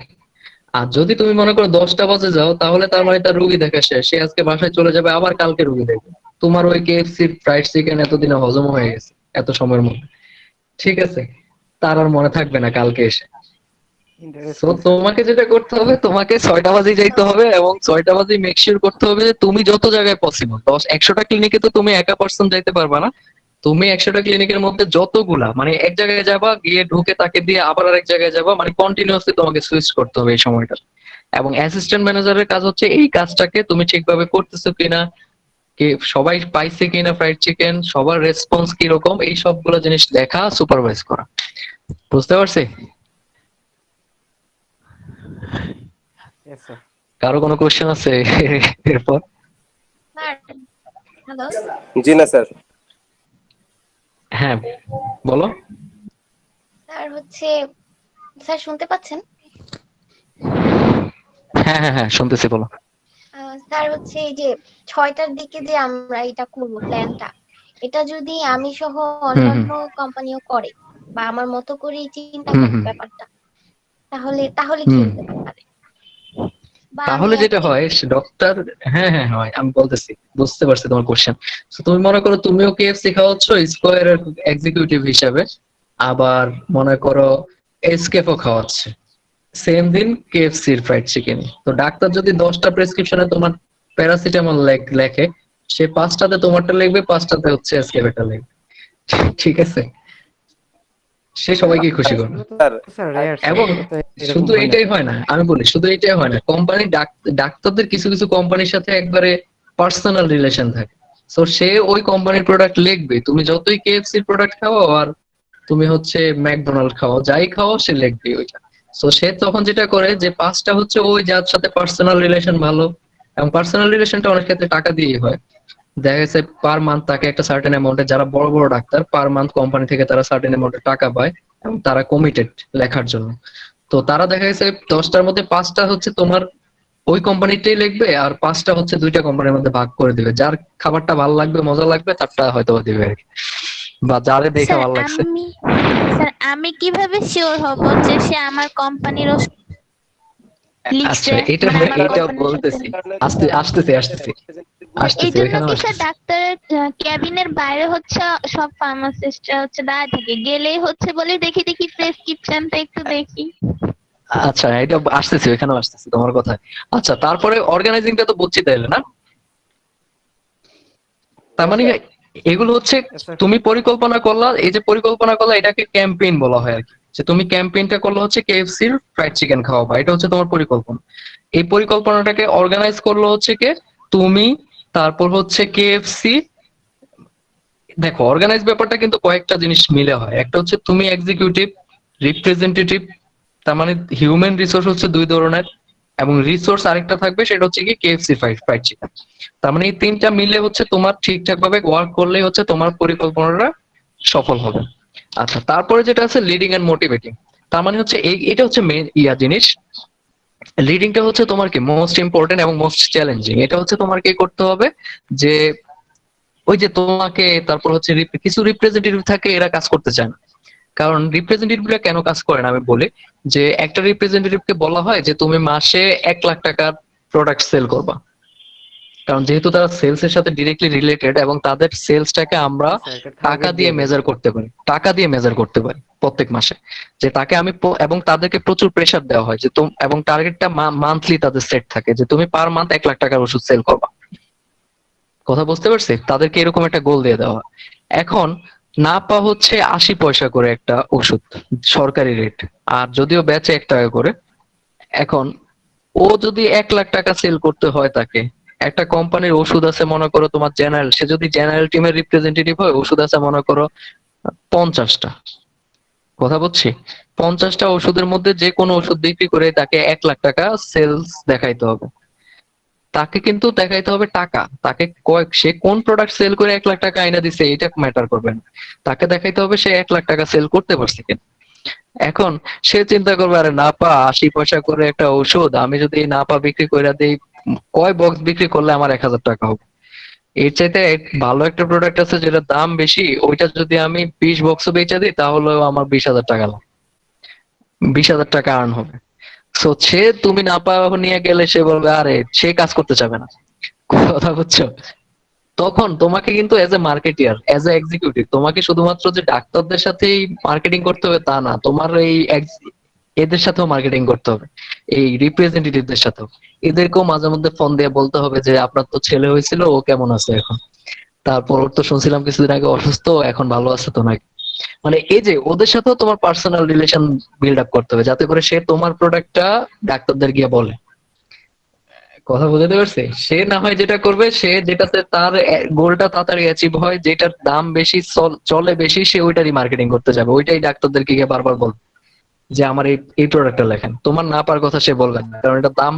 আর যদি তুমি মনে করো 10টা বাজে যাও, তাহলে তার মানে তার রুগী দেখা শেষ, সে আজকে বাসায় চলে যাবে, আবার কালকে রুগী দেখবে। তোমার ওই কেএফসি ফ্রাইড চিকেন এতদিনে হজম হয়ে গেছে এত সময়ের মধ্যে, ঠিক আছে? তার আর মনে থাকবে না কালকে এসে। তো তোমাকে যেটা করতে হবে, তোমাকে 6টা বাজে যাইতে হবে, এবং 6টা বাজে মেক শিওর করতে হবে যে তুমি যত জায়গায় পসিবল, 100টা ক্লিনিকে তো তুমি একা পার্সন যাইতে পারবা না। তুমি 100টা ক্লিনিকের মধ্যে যতগুলা, মানে এক জায়গায় যাবা, গিয়ে ঢুকে তাকে দিয়ে আবার আরেক জায়গায় যাবা, মানে কন্টিনিউয়াসলি তোমাকে সুইচ করতে হবে এই সময়টা। এবং অ্যাসিস্ট্যান্ট ম্যানেজারের কাজ হচ্ছে এই কাজটাকে তুমি ঠিকভাবে করতেছো কিনা, কে সবাই পাইছে কিনা ফ্রাইড চিকেন, সবার রেসপন্স কিরকম, এই সবগুলো জিনিস দেখা, সুপারভাইজ করা। বুঝতে পারছি? Yes, sir. কারো কোনো কোশ্চেন আছে এরপর? হ্যালো জি না স্যার। হ্যাঁ বলো। স্যার, স্যার শুনতে পাচ্ছেন? হ্যাঁ হ্যাঁ হ্যাঁ শুনতেছি, বলো। স্যার এই যে 6টার দিকে যে আমরা এটা করবো প্ল্যানটা, এটা যদি আমি সহ অন্যান্য কোম্পানিও করে বা আমার মতো করে চিন্তা করে ব্যাপারটা, তাহলে তাহলে কি হতে পারে? বা আমি তাহলে যেটা হয় ডক্টর, হ্যাঁ হ্যাঁ হয়, আমি বলতেছি, বুঝতে পারছি তোমার কোশ্চেন। তুমি মনে করো তুমিও কেএফসি খাওয়াচ্ছ স্কোয়ারের এক্সিকিউটিভ হিসাবে, আবার মনে করো এসকেফও খাওয়াচ্ছে সেম দিন কেএফসির ফ্রাইড চিকেন। তো ডাক্তার যদি 10টা প্রেসক্রিপশনে তোমার প্যারাসিটামল লেখে, সে 5টাতে তোমারটা লিখবে, 5টাতে হচ্ছে এসকেফটা লিখবে, ঠিক আছে? সে সবাইকে খুশি করবে। Sir Sir, rare, sir. এবং এটা এরকম শুধু হয় না। এটাই হয় না, আমি বলি শুধু এটাই হয় না, কোম্পানি ডাক্তারদের কিছু কিছু কোম্পানির সাথে একবারে পার্সোনাল রিলেশন থাকে। তো সে ওই কোম্পানির প্রোডাক্ট লিখবে, তুমি যতই কেএফসির প্রোডাক্ট খাও আর তুমি হচ্ছে ম্যাকডোনাল্ড খাও, যাই খাও, সে লিখবে ওইটা। তো সে তখন যেটা করে যে 5টা হচ্ছে ওই যার সাথে পার্সোনাল রিলেশন ভালো, এবং পার্সোনাল রিলেশনটা অনেক ক্ষেত্রে টাকা দিয়েই হয়। দেখা গেছে পার মান্থ তাকে একটা সার্টেন অ্যামাউন্টে, যারা বড় বড় ডাক্তার পার মান্থ কোম্পানি থেকে তারা সার্টেন অ্যামাউন্টে টাকা পায়, এবং তারা কমিটেড লেখার জন্য। তো তারা দেখা গেছে 10টার মধ্যে 5টা হচ্ছে তোমার ওই কোম্পানিটাই লিখবে, আর 5টা হচ্ছে 2টা কোম্পানির মধ্যে ভাগ করে দিবে, যার খাবারটা ভালো লাগবে, মজা লাগবে, তারটা হয়তো দিবে আর কি, বা যারে দেখে স্যার ভালো লাগছে। আমি কিভাবে শিওর হব যে সে আমার কোম্পানির লিখছে? আচ্ছা, এটা মানে আমার এটা কোম্পানির বলতেছি, সাথে আসতেছি এই জন্য এখানেও কি স্যার আসতেছি। ডাক্তারের ক্যাবিনের বাইরে সব ফার্মাসিস্টরা দাঁড়ায় থাকে, গেলেই বলে দেখি দেখি প্রেসক্রিপশনটা একটু দেখি। আচ্ছা, এটা আসতেছি, এখানেও আসতেছি তোমার কথা। আচ্ছা, তারপরে অর্গানাইজিংটা তো বুঝছি তাইলে না? তার মানে এগুলো হচ্ছে Yes, sir. তুমি পরিকল্পনা করলা, এই যে পরিকল্পনা করলা এটাকে ক্যাম্পেইন বলা হয় আর কি। যে তুমি ক্যাম্পেইনটা করলে হচ্ছে কেএফসির ফ্রাইড চিকেন খাওয়াবা, এটা হচ্ছে তোমার পরিকল্পনা। এই পরিকল্পনাটাকে অর্গানাইজ করলো হচ্ছে কে? তুমি, তারপর হচ্ছে কেএফসি। দেখো, অর্গানাইজ ব্যাপারটা কিন্তু কয়েকটা জিনিস মিলে হয়। একটা হচ্ছে তুমি এক্সিকিউটিভ, রিপ্রেজেন্টেটিভ, তার মানে হিউম্যান রিসোর্স হচ্ছে 2 ধরনের, এবং রিসোর্স আরেকটা থাকবে, সেটা হচ্ছে কি কেএফসি ফ্রাইড চিকেন। তার মানে এই 3টা মিলে হচ্ছে তোমার ঠিকঠাক ভাবে ওয়ার্ক করলেই হচ্ছে তোমার পরিকল্পনাটা সফল হবে। আচ্ছা, তারপরে যেটা আছে লিডিং এন্ড মোটিভেটিং। তার মানে হচ্ছে এটা হচ্ছে মেন জিনিস। লিডিংটা হচ্ছে তোমার কি মোস্ট ইম্পর্টেন্ট এবং মোস্ট চ্যালেঞ্জিং। এটা হচ্ছে তোমার কি করতে হবে, যে ওই যে তোমাকে, তারপর হচ্ছে কিছু রিপ্রেজেন্টেটিভ থাকে, এরা কাজ করতে চায় না। কারণ রিপ্রেজেন্টেটিভরা কেন কাজ করে না আমি বলি, যে একটা রিপ্রেজেন্টেটিভকে বলা হয় যে তুমি মাসে 1 লাখ টাকার প্রোডাক্ট সেল করবা, কারণ যেহেতু তারা সেলস এর সাথে ডিরেক্টলি রিলেটেড, এবং তাদের সেলসটাকে আমরা টাকা দিয়ে মেজার করতে পারি, প্রত্যেক মাসে। যে তাকে আমি এবং তাদেরকে প্রচুর প্রেসার দেওয়া হয় যে এবং টার্গেটটা মান্থলি তাদের সেট থাকে, যে তুমি পার মান্থ 1 লাখ টাকার ওষুধ সেল করবা। কথা বুঝতে পারছি? তাদেরকে এরকম একটা গোল দিয়ে দেওয়া হয়। এখন নাপা হচ্ছে 80 পয়সা করে একটা ওষুধ, সরকারি রেট, আর যদিও বেচে 1 টাকা করে। এখন ও যদি 1 লাখ টাকা সেল করতে হয়, তাকে একটা কোম্পানির ওষুধ আছে মনে করো তোমার জেনারেল, সে যদি জেনারেল টিমের রিপ্রেজেন্টেটিভ হয়, ওষুধ আছে মনে করো 50টা। কথা বলছি, 50টা ওষুধের মধ্যে যে কোনো ওষুধ বিক্রি করে তাকে 1 লাখ টাকা সেলস দেখাইতে হবে। তাকে কিন্তু দেখাইতে হবে টাকা, তাকে সে কোন প্রোডাক্ট সেল করে 1 লাখ টাকা আইনা দিছে এটা ম্যাটার করবে না, তাকে দেখাইতে হবে সে 1 লাখ টাকা সেল করতে পারছে কিনা। এখন সে চিন্তা করবে, আরে নাপা 80 পয়সা করে একটা ওষুধ, আমি যদি নাপা বিক্রি করে দিই, কয় বক্স বিক্রি করলে আমার 1000 টাকা হবে। এর চাইতে ভালো একটা প্রোডাক্ট আছে যেটা দাম বেশি, ওইটা যদি আমি 20 বক্সও বেচে দিই, তাহলেও আমার 20,000 টাকা লাভ, 20,000 টাকা আর্ন হবে। সো সে তুমি না পাওয়া নিয়ে গেলে সে বলবে আরে সে কাজ করতে চাবে না। কথা বুঝছো? তখন তোমাকে কিন্তু as a marketeer, as a executive, তোমাকে শুধুমাত্র যে ডাক্তারদের সাথেই মার্কেটিং করতে হবে তা না, তোমার এই এদের সাথেও মার্কেটিং করতে হবে, এই রিপ্রেজেন্টেটিভদের সাথেও। এদেরকেও মাঝে মধ্যে ফোন দিয়ে বলতে হবে যে আপনার তো ছেলে হয়েছিল, ও কেমন আছে এখন, তারপর ওর তো শুনছিলাম কিছুদিন আগে অসুস্থ, এখন ভালো আছে তো নাকি। মানে এই যে ওদের সাথেও তোমার পার্সোনাল রিলেশন বিল্ড আপ করতে হবে, যাতে করে সে তোমার প্রোডাক্টটা ডাক্তারদের গিয়ে বলে। কথা বুঝতে পারছে? সে না হয় যেটা করবে, সে যেটাতে তার গোলটা তাড়াতাড়ি অ্যাচিভ হয়, যেটার দাম বেশি, চলে বেশি, সে ওইটারই মার্কেটিং করতে যাবে, ওইটাই ডাক্তারদেরকে গিয়ে বারবার বলবে যে আমার এই এই প্রোডাক্টটা লেখেন। তোমার না পারার কথা সে বলবে না, কারণ এটা দাম।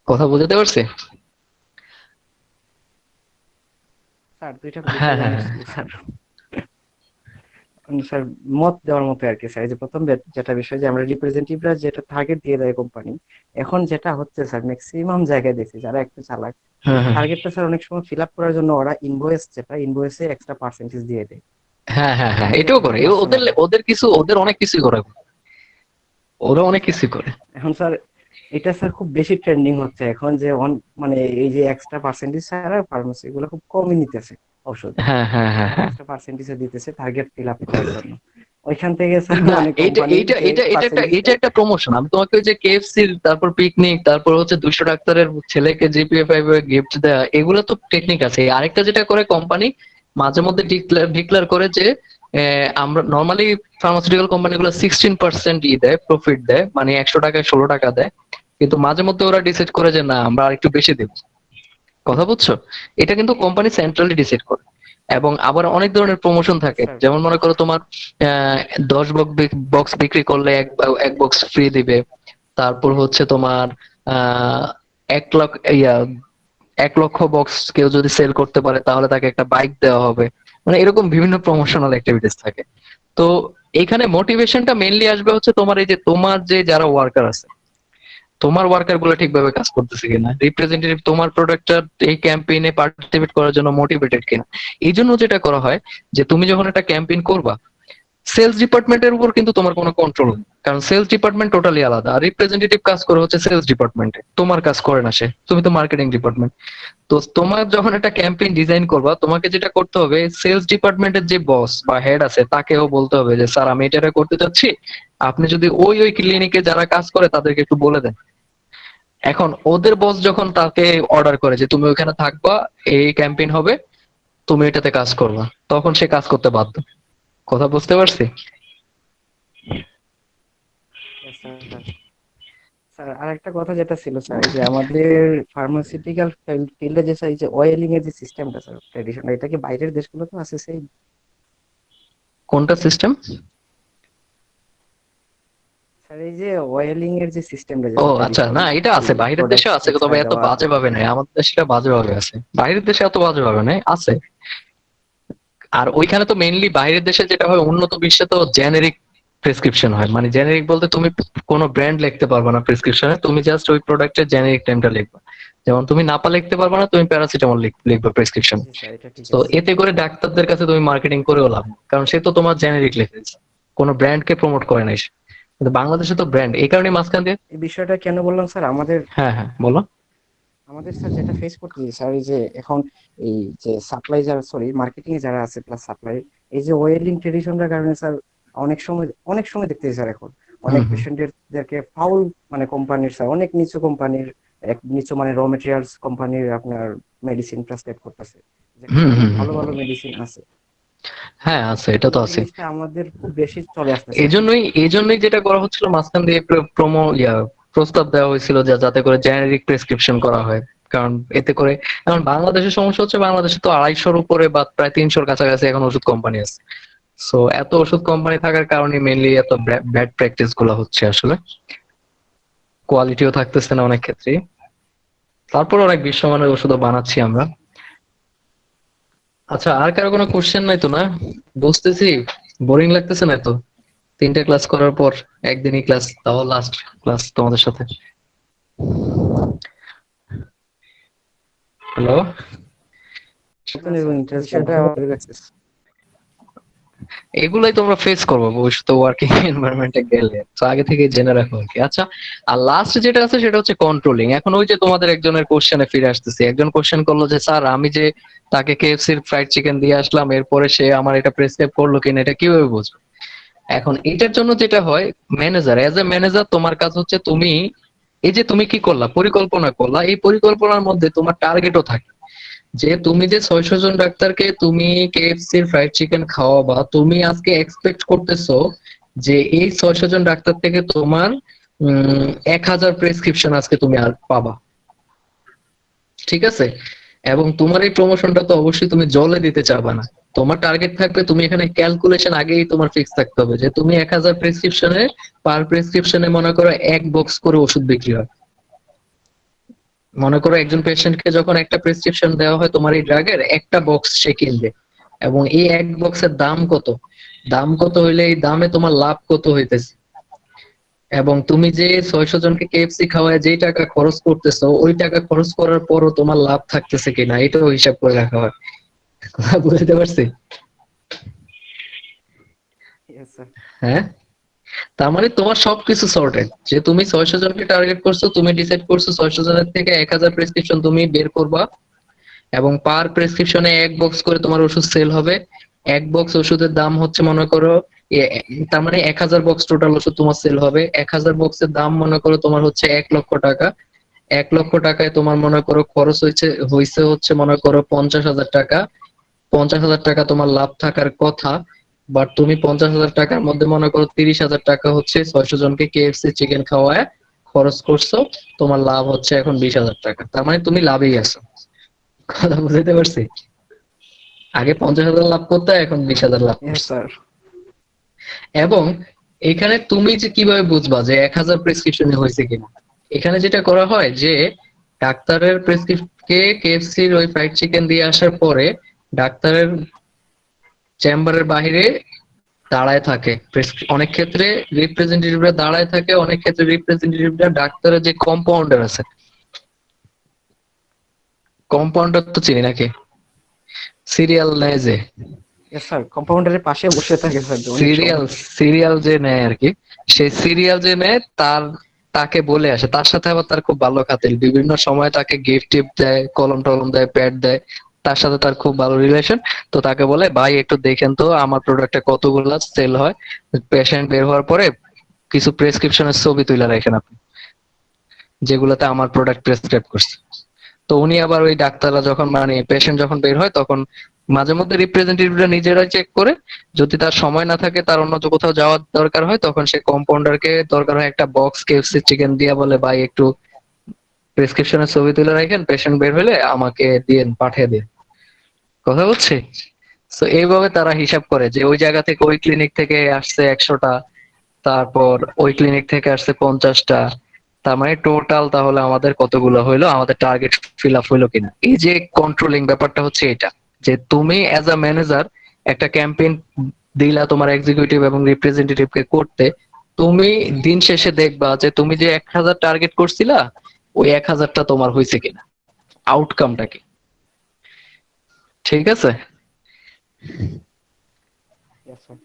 কথা বুঝতে পারছে? স্যার দুইটা হ্যাঁ, বিষয় হ্যাঁ, জানার ছিল স্যার। স্যার মত দেওয়ার মতো আর কি স্যার। এই যে প্রথম যেটা বিষয় যে আমরা রিপ্রেজেন্টেটিভরা যেটা টার্গেট দিয়ে দেয় কোম্পানি, এখন যেটা হচ্ছে স্যার ম্যাক্সিমাম জায়গায় দেখছি যারা একটু চালাক, হ্যাঁ, হ্যাঁ, টার্গেটটা স্যার অনেক সময় ফিল আপ করার জন্য ওরা ইনভয়েসে এক্সট্রা পার্সেন্টেজ দিয়ে দেয়। হ্যাঁ, হ্যাঁ, হ্যাঁ, এটা এটাও করে। কতটুকু ওদের বাস্তবতা? ওদের কিছু, ওদের অনেক কিছু করে, ওরা অনেক কিছু করে। এখন স্যার এটা স্যার খুব বেশি ট্রেন্ডিং হচ্ছে এখন, যে মানে এই যে এক্সট্রা পার্সেন্টেজ ছাড়া ফার্মেসি গুলো খুব কমই নিতেছে ওষুধ, হ্যাঁ, হ্যাঁ, হ্যাঁ, হ্যাঁ। এক্সট্রা পার্সেন্টেজে দিতেছে টার্গেট ফিল আপ করার জন্য। ওইখান থেকে স্যার না, মানে এইটা কোম্পানির এইটা যে এটা এটা একটা পার্সেন্টেজটা। এটা একটা প্রমোশন। আমি তোমাকে ওই যে কেএফসি, তারপর পিকনিক, তারপর হচ্ছে 200 ডাক্তারের ছেলেকে জিপিএ 5 গিফট দেওয়া, এগুলো তো টেকনিক আছে। আরেকটা যেটা করে কোম্পানি, মাঝে মধ্যে ডিক্লেয়ার করে যে আমরা নর্মালি ফার্মাসিউটিক্যাল কোম্পানিগুলো 16% দেয়, প্রফিট দেয়, মানে 100 টাকায় 16 টাকা দেয়। কিন্তু মাঝে মধ্যে ওরা ডিসাইড করে যে না, আমরা আরেকটু বেশি দেব। কথা বুঝছো? এটা কিন্তু কোম্পানি সেন্ট্রালি ডিসাইড করে। এবং আবার অনেক ধরনের প্রমোশন থাকে, স্যার যেমন মনে করো তোমার 10 বক্স বিক্রি করলে এক বক্স ফ্রি দিবে। তারপর হচ্ছে তোমার 1 লাখ 1 লক্ষ বক্স কেউ যদি সেল করতে পারে তাহলে তাকে একটা বাইক দেওয়া হবে। মানে এরকম বিভিন্ন প্রমোশনাল অ্যাক্টিভিটিস থাকে। তো এখানে মোটিভেশনটা মেইনলি আসবে হচ্ছে তোমার এই যে তোমার যে যারা ওয়ার্কার আছে, তোমার ওয়ার্কার গুলো ঠিকভাবে কাজ করতেছে কিনা, রিপ্রেজেন্টেটিভ তোমার প্রোডাক্টটা এই ক্যাম্পেইনে পার্টিসিপেট করার জন্য মোটিভেটেড কিনা। এই জন্য যেটা করা হয় যে তুমি যখন একটা ক্যাম্পেইন করবা, সেলস ডিপার্টমেন্টের উপর কিন্তু তোমার কোনো কন্ট্রোল নেই, কারণ সেলস ডিপার্টমেন্ট টোটালি আলাদা। আর রিপ্রেজেন্টেটিভ কাজ করে হচ্ছে সেলস ডিপার্টমেন্টে, তোমার কাজ করে না সে, তুমি তো মার্কেটিং ডিপার্টমেন্ট। তো তোমার যখন একটা ক্যাম্পেইন ডিজাইন করবা, তোমাকে যেটা করতে হবে, সেলস ডিপার্টমেন্টের যে বস বা হেড আছে তাকেও বলতে হবে যে স্যার আমি এটা করতে চাচ্ছি, আপনি যদি ওই ওই ক্লিনিকে যারা কাজ করে তাদেরকে একটু বলে দেন। এখন ওদের বস যখন তাকে অর্ডার করে যে তুমি ওখানে থাকবা, এই ক্যাম্পেইন হবে, তুমি এটাতে কাজ করবা, তখন সে কাজ করতে বাধ্য। কথা বুঝতে পারছি? স্যার আরেকটা কথা যেটা ছিল স্যার, এই যে আমাদের ফার্মাসিউটিক্যাল ফিল্ডে যে স্যার এই যে অয়েলিং এর যে সিস্টেমটা স্যার ট্রেডিশনাল, এটা কি বাইরের দেশগুলোতেও আছে সেই? কোনটা সিস্টেম? স্যার এই যে অয়েলিং এর যে সিস্টেমটা ও যেটা আচ্ছা, ট্রেডিশনাল, না এটা আছে, বাইরের দেশে আছে, তবে এত বাজে ভাবে নাই। আমাদের দেশে এটা বাজে ভাবে আছে, বাইরের দেশে এত বাজে ভাবে নাই, আছে। আর ওইখানে তো মেইনলি বাইরের দেশে যেটা হয়, উন্নত বিশ্বে তো জেনেরিক প্রেসক্রিপশন হয়। মানে জেনেরিক বলতে তুমি কোনো ব্র্যান্ড লিখতে পারবে না প্রেসক্রিপশনে, তুমি জাস্ট ওই প্রোডাক্টের জেনেরিক নেমটা লিখবা। যেমন তুমি নাপা লিখতে পারবে না, তুমি প্যারাসিটামল লিখবে প্রেসক্রিপশন। জি স্যার এটা ঠিক তো আছে। এতে করে ডাক্তারদের কাছে তুমি মার্কেটিং করেও লাভ নেই, কারণ সে তো তোমার জেনেরিক লিখেছে, কোনো ব্র্যান্ডকে প্রমোট করে নাই সে। কিন্তু বাংলাদেশে তো ব্র্যান্ড, এই কারণে মাঝখান দিয়ে। এই বিষয়টা কেন বললাম স্যার, আমাদের হ্যাঁ, হ্যাঁ, বলো। স্যার যেটা ফেস করতেছি স্যার, এই যে এখন এই যে সাপ্লাই যারা, সরি মার্কেটিং এ যারা আছে প্লাস সাপ্লাই, এই যে ওয়েলিং ট্রেডিশনটার কারণে স্যার অনেক সময় দেখতেছি স্যার এখন অনেক হুম, হুম, পেশেন্টদেরকে ফাউল মানে কোম্পানির স্যার, অনেক নিচু কোম্পানির, এক নিচু মানে র মেটেরিয়ালস কোম্পানির আপনার মেডিসিন প্রেসক্রাইব করতেছে, যেখানে হুম, অনেক হুম, ভালো হুম। ভালো মেডিসিন আছে। হ্যাঁ, আছে, এটা তো এই আছে। জিনিসটা আমাদের খুব বেশি চলে আসতেছে এখন। এই জন্যই যেটা করা হচ্ছিল মাঝখান দিয়ে, প্রোমো প্রস্তাব দেওয়া হয়েছিল যে যাতে করে জেনারিক প্রেসক্রিপশন করা হয়। কারণ এতে করে এখন বাংলাদেশের সমস্যা হচ্ছে, বাংলাদেশে তো 250-র উপরে বা প্রায় 300-র কাছাকাছি এখন ওষুধ কোম্পানি আছে। সো এত ওষুধ কোম্পানি থাকার কারণে মেইনলি এত ব্যাড প্র্যাকটিস গুলো হচ্ছে আসলে। কোয়ালিটিও থাকতেছে না অনেক ক্ষেত্রে। তারপর অনেক বিশ্বমানের ওষুধও বানাচ্ছি আমরা। আচ্ছা, আর কারো কোনো কোশ্চেন নাই তো? না বুঝতেছি, বোরিং লাগতেছে না তো? 3টে ক্লাস করার পর একদিনই ক্লাস, তাও লাস্ট ক্লাস তোমাদের সাথে। হ্যালো? নতুন এবং ইন্টারেস্টিং বিষয়টা আমাদের কাছে এগুলাই তোমরা ফেস করবো ভবিষ্যতে ওয়ার্কিং এনভায়রনমেন্টে গেলে, তো আগে থেকে জেনে রাখো আর কি। আচ্ছা, আর লাস্ট যেটা আছে সেটা হচ্ছে কন্ট্রোলিং। এখন ওই যে তোমাদের একজনের কোশ্চেনে ফিরে আসতেছি, একজন কোশ্চেন করলো যে স্যার আমি যে তাকে কেএফসির ফ্রাইড চিকেন দিয়ে আসলাম, এরপরে সে আমার এটা প্রেসক্রাইব করলো কিনা এটা কিভাবে বুঝবো? এখন এটার জন্য যেটা হয়, ম্যানেজার, এজ এ ম্যানেজার তোমার কাজ হচ্ছে তুমি এই যে তুমি কি করলা, পরিকল্পনা করলা, এই পরিকল্পনার মধ্যে তোমার টার্গেটও থাকে যে তুমি যে 600 জন ডাক্তারকে তুমি কেএফসির ফ্রাইড চিকেন খাওয়াবা, তুমি আজকে এক্সপেক্ট করতেছো যে এই 600 জন ডাক্তার থেকে তোমার 1000 প্রেসক্রিপশন আজকে তুমি আর পাবা, ঠিক আছে? এবং তোমার এই প্রমোশনটা তো অবশ্যই তুমি জলে দিতে চাবা না। তোমার টার্গেট থাকবে, তুমি এখানে ক্যালকুলেশন আগেই তোমার ফিক্স থাকতে হবে যে তুমি 1000 প্রেসক্রিপশনে, পার প্রেসক্রিপশনে মনে করো 1 বক্স করে ওষুধ বিক্রি হয়। মনে করো একজন পেশেন্টকে যখন একটা প্রেসক্রিপশন দেওয়া হয় তোমার এই ড্রাগের, একটা বক্স সে কিনবে, এবং এই এক বক্সের দাম কত, দাম কত হইলে এই দামে তোমার লাভ কত হইতেছে, এবং তুমি যে 600 জনকে কেএফসি খাওয়ায় যেই টাকা খরচ করতেছো ওই টাকা খরচ করার পরও তোমার লাভ থাকতেছে কিনা এটাও হিসাব করে রাখা হয়। কথা বুঝতে পারছি? Yes, sir. হ্যাঁ, তার মানে তোমার সবকিছু সর্টেড, যে তুমি 600 জনকে টার্গেট করছো, তুমি ডিসাইড করছো 600 জনের থেকে 1000 প্রেসক্রিপশন তুমি বের করবা, এবং পার প্রেসক্রিপশনে 1 বক্স করে তোমার ওষুধ সেল হবে। 1 বক্স ওষুধের দাম হচ্ছে মনে করো তার মানে 1000 বক্স টোটাল ওষুধ তোমার সেল হবে। 1000 বক্সের দাম মনে করো তোমার হচ্ছে 1 লক্ষ টাকা। 1 লক্ষ টাকায় তোমার মনে করো খরচ হয়েছে হচ্ছে মনে করো 50,000 টাকা। 50,000 টাকা তোমার লাভ থাকার কথা, বাট তুমি 50,000 টাকার মধ্যে মনে করো 30,000 টাকা হচ্ছে 600 জনকে কেএফসি চিকেন খাওয়ায় খরচ করছো, তোমার লাভ হচ্ছে এখন 20,000 টাকা। তার মানে তুমি লাভেই আছো। কথা বুঝতে পারছি? আগে 50,000 লাভ করতে, এখন 20,000 লাভ Yes, করছো। sir. এবং এখানে তুমি যে কিভাবে বুঝবা যে 1000 প্রেসক্রিপশনে হয়েছে কিনা, এখানে যেটা করা হয় যে ডাক্তারের প্রেসক্রিপকে কেএফসির ওই ফ্রাইড চিকেন দিয়ে আসার পরে ডাক্তারের চেম্বারের বাইরে দাঁড়ায় থাকে, অনেক ক্ষেত্রে রিপ্রেজেন্টেটিভরা দাঁড়ায় থাকে, অনেক ক্ষেত্রে রিপ্রেজেন্টেটিভরা ডাক্তারের যে কম্পাউন্ডার আছে, কম্পাউন্ডার তো চিনি নাকি, সিরিয়াল নেয় যে, Yes, sir. কম্পাউন্ডারের পাশে বসে থাকে স্যার সিরিয়াল যে নেয় আর কি, সেই সিরিয়াল যে নেয় তাকে বলে আসে, তার সাথে আবার তার খুব ভালো খাতির, বিভিন্ন সময় তাকে গিফট টিপ দেয়, কলম টলম দেয়, প্যাড দেয়, তার সাথে তার খুব ভালো রিলেশন। তো তাকে বলে ভাই একটু দেখেন তো আমার প্রোডাক্টে কতগুলা সেল হয়, পেশেন্ট বের হওয়ার পরে কিছু প্রেসক্রিপশনের ছবি তুলে রাখেন আপনি যেগুলোতে আমার প্রোডাক্ট প্রেসক্রাইব করছে। তো উনি আবার ওই ডাক্তাররা যখন মানে পেশেন্ট যখন বের হয় তখন মাঝে মধ্যে রিপ্রেজেন্টেটিভরা নিজেরাই চেক করে, যদি তার সময় না থাকে, তার অন্য কোথাও যাওয়ার দরকার হয়, তখন সে কম্পাউন্ডারকে দরকার হয় একটা বক্স কেএফসি চিকেন দিয়ে বলে ভাই একটু প্রেসক্রিপশনের ছবি তুলে রাখেন, পেশেন্ট বের হলে আমাকে দিয়ে পাঠিয়ে দিন। কথা বলছি? তো এইভাবে তারা হিসাব করে যে ওই জায়গা থেকে, ওই ক্লিনিক থেকে আসছে 100টা, তারপর ওই ক্লিনিক থেকে আসছে 50টা, তার মানে টোটাল তাহলে আমাদের কতগুলো হইলো, আমাদের টার্গেট ফিল আপ হইলো কিনা। এই যে কন্ট্রোলিং ব্যাপারটা হচ্ছে এটা, যে তুমি অ্যাজ আ ম্যানেজার একটা ক্যাম্পেইন দিলা তোমার এক্সিকিউটিভ এবং রিপ্রেজেন্টেটিভ কে করতে, তুমি দিন শেষে দেখবা যে তুমি যে 1000 টার্গেট করছিলা ওই 1000টা তোমার হয়েছে কিনা, আউটকামটা কি। ঠিক আছে? Yes, sir.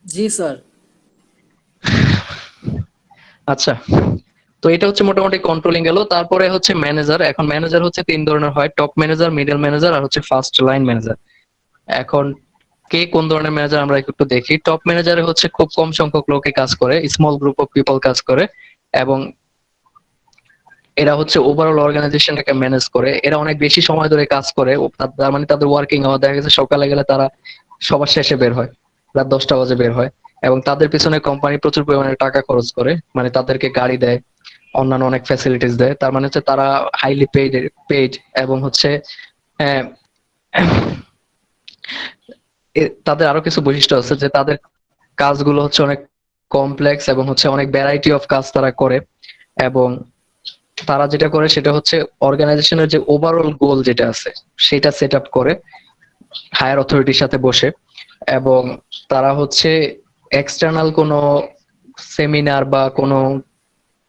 জি স্যার। আচ্ছা, তো এটা হচ্ছে মোটামুটি কন্ট্রোলিং গেল। তারপরে হচ্ছে ম্যানেজার। এখন ম্যানেজার হচ্ছে 3 ধরনের হয়, টপ ম্যানেজার, মিডল ম্যানেজার আর হচ্ছে ফার্স্ট লাইন ম্যানেজার। এখন কে কোন ধরনের ম্যানেজার আমরা একটু দেখি। টপ ম্যানেজারে হচ্ছে খুব কম সংখ্যক লোকে কাজ করে, স্মল গ্রুপ অফ পিপল কাজ করে, এবং এরা হচ্ছে ওভারঅল অর্গানাইজেশনটাকে ম্যানেজ করে। এরা অনেক বেশি সময় ধরে কাজ করে, তার মানে তাদের ওয়ার্কিং আওয়ার দেখা গেছে সকালে গেলে তারা সবার শেষে বের হয়, রাত 10টা বাজে বের হয়, এবং তাদের পিছনে কোম্পানি প্রচুর পরিমাণে টাকা খরচ করে, মানে তাদেরকে গাড়ি দেয়, অন্যান্য অনেক ফ্যাসিলিটিস দেয়। তার মানে হচ্ছে তারা হাইলি পেইড এবং হচ্ছে আহ, তাদের আরো কিছু বৈশিষ্ট্য আছে যে তাদের কাজগুলো হচ্ছে অনেক কমপ্লেক্স এবং হচ্ছে অনেক ভ্যারাইটি অফ কাজ তারা করে, এবং তারা যেটা করে সেটা হচ্ছে অর্গানাইজেশনের যে ওভারঅল গোল যেটা আছে সেটা সেট আপ করে হায়ার অথরিটির সাথে বসে, এবং তারা হচ্ছে এক্সটার্নাল কোনো সেমিনার বা কোনো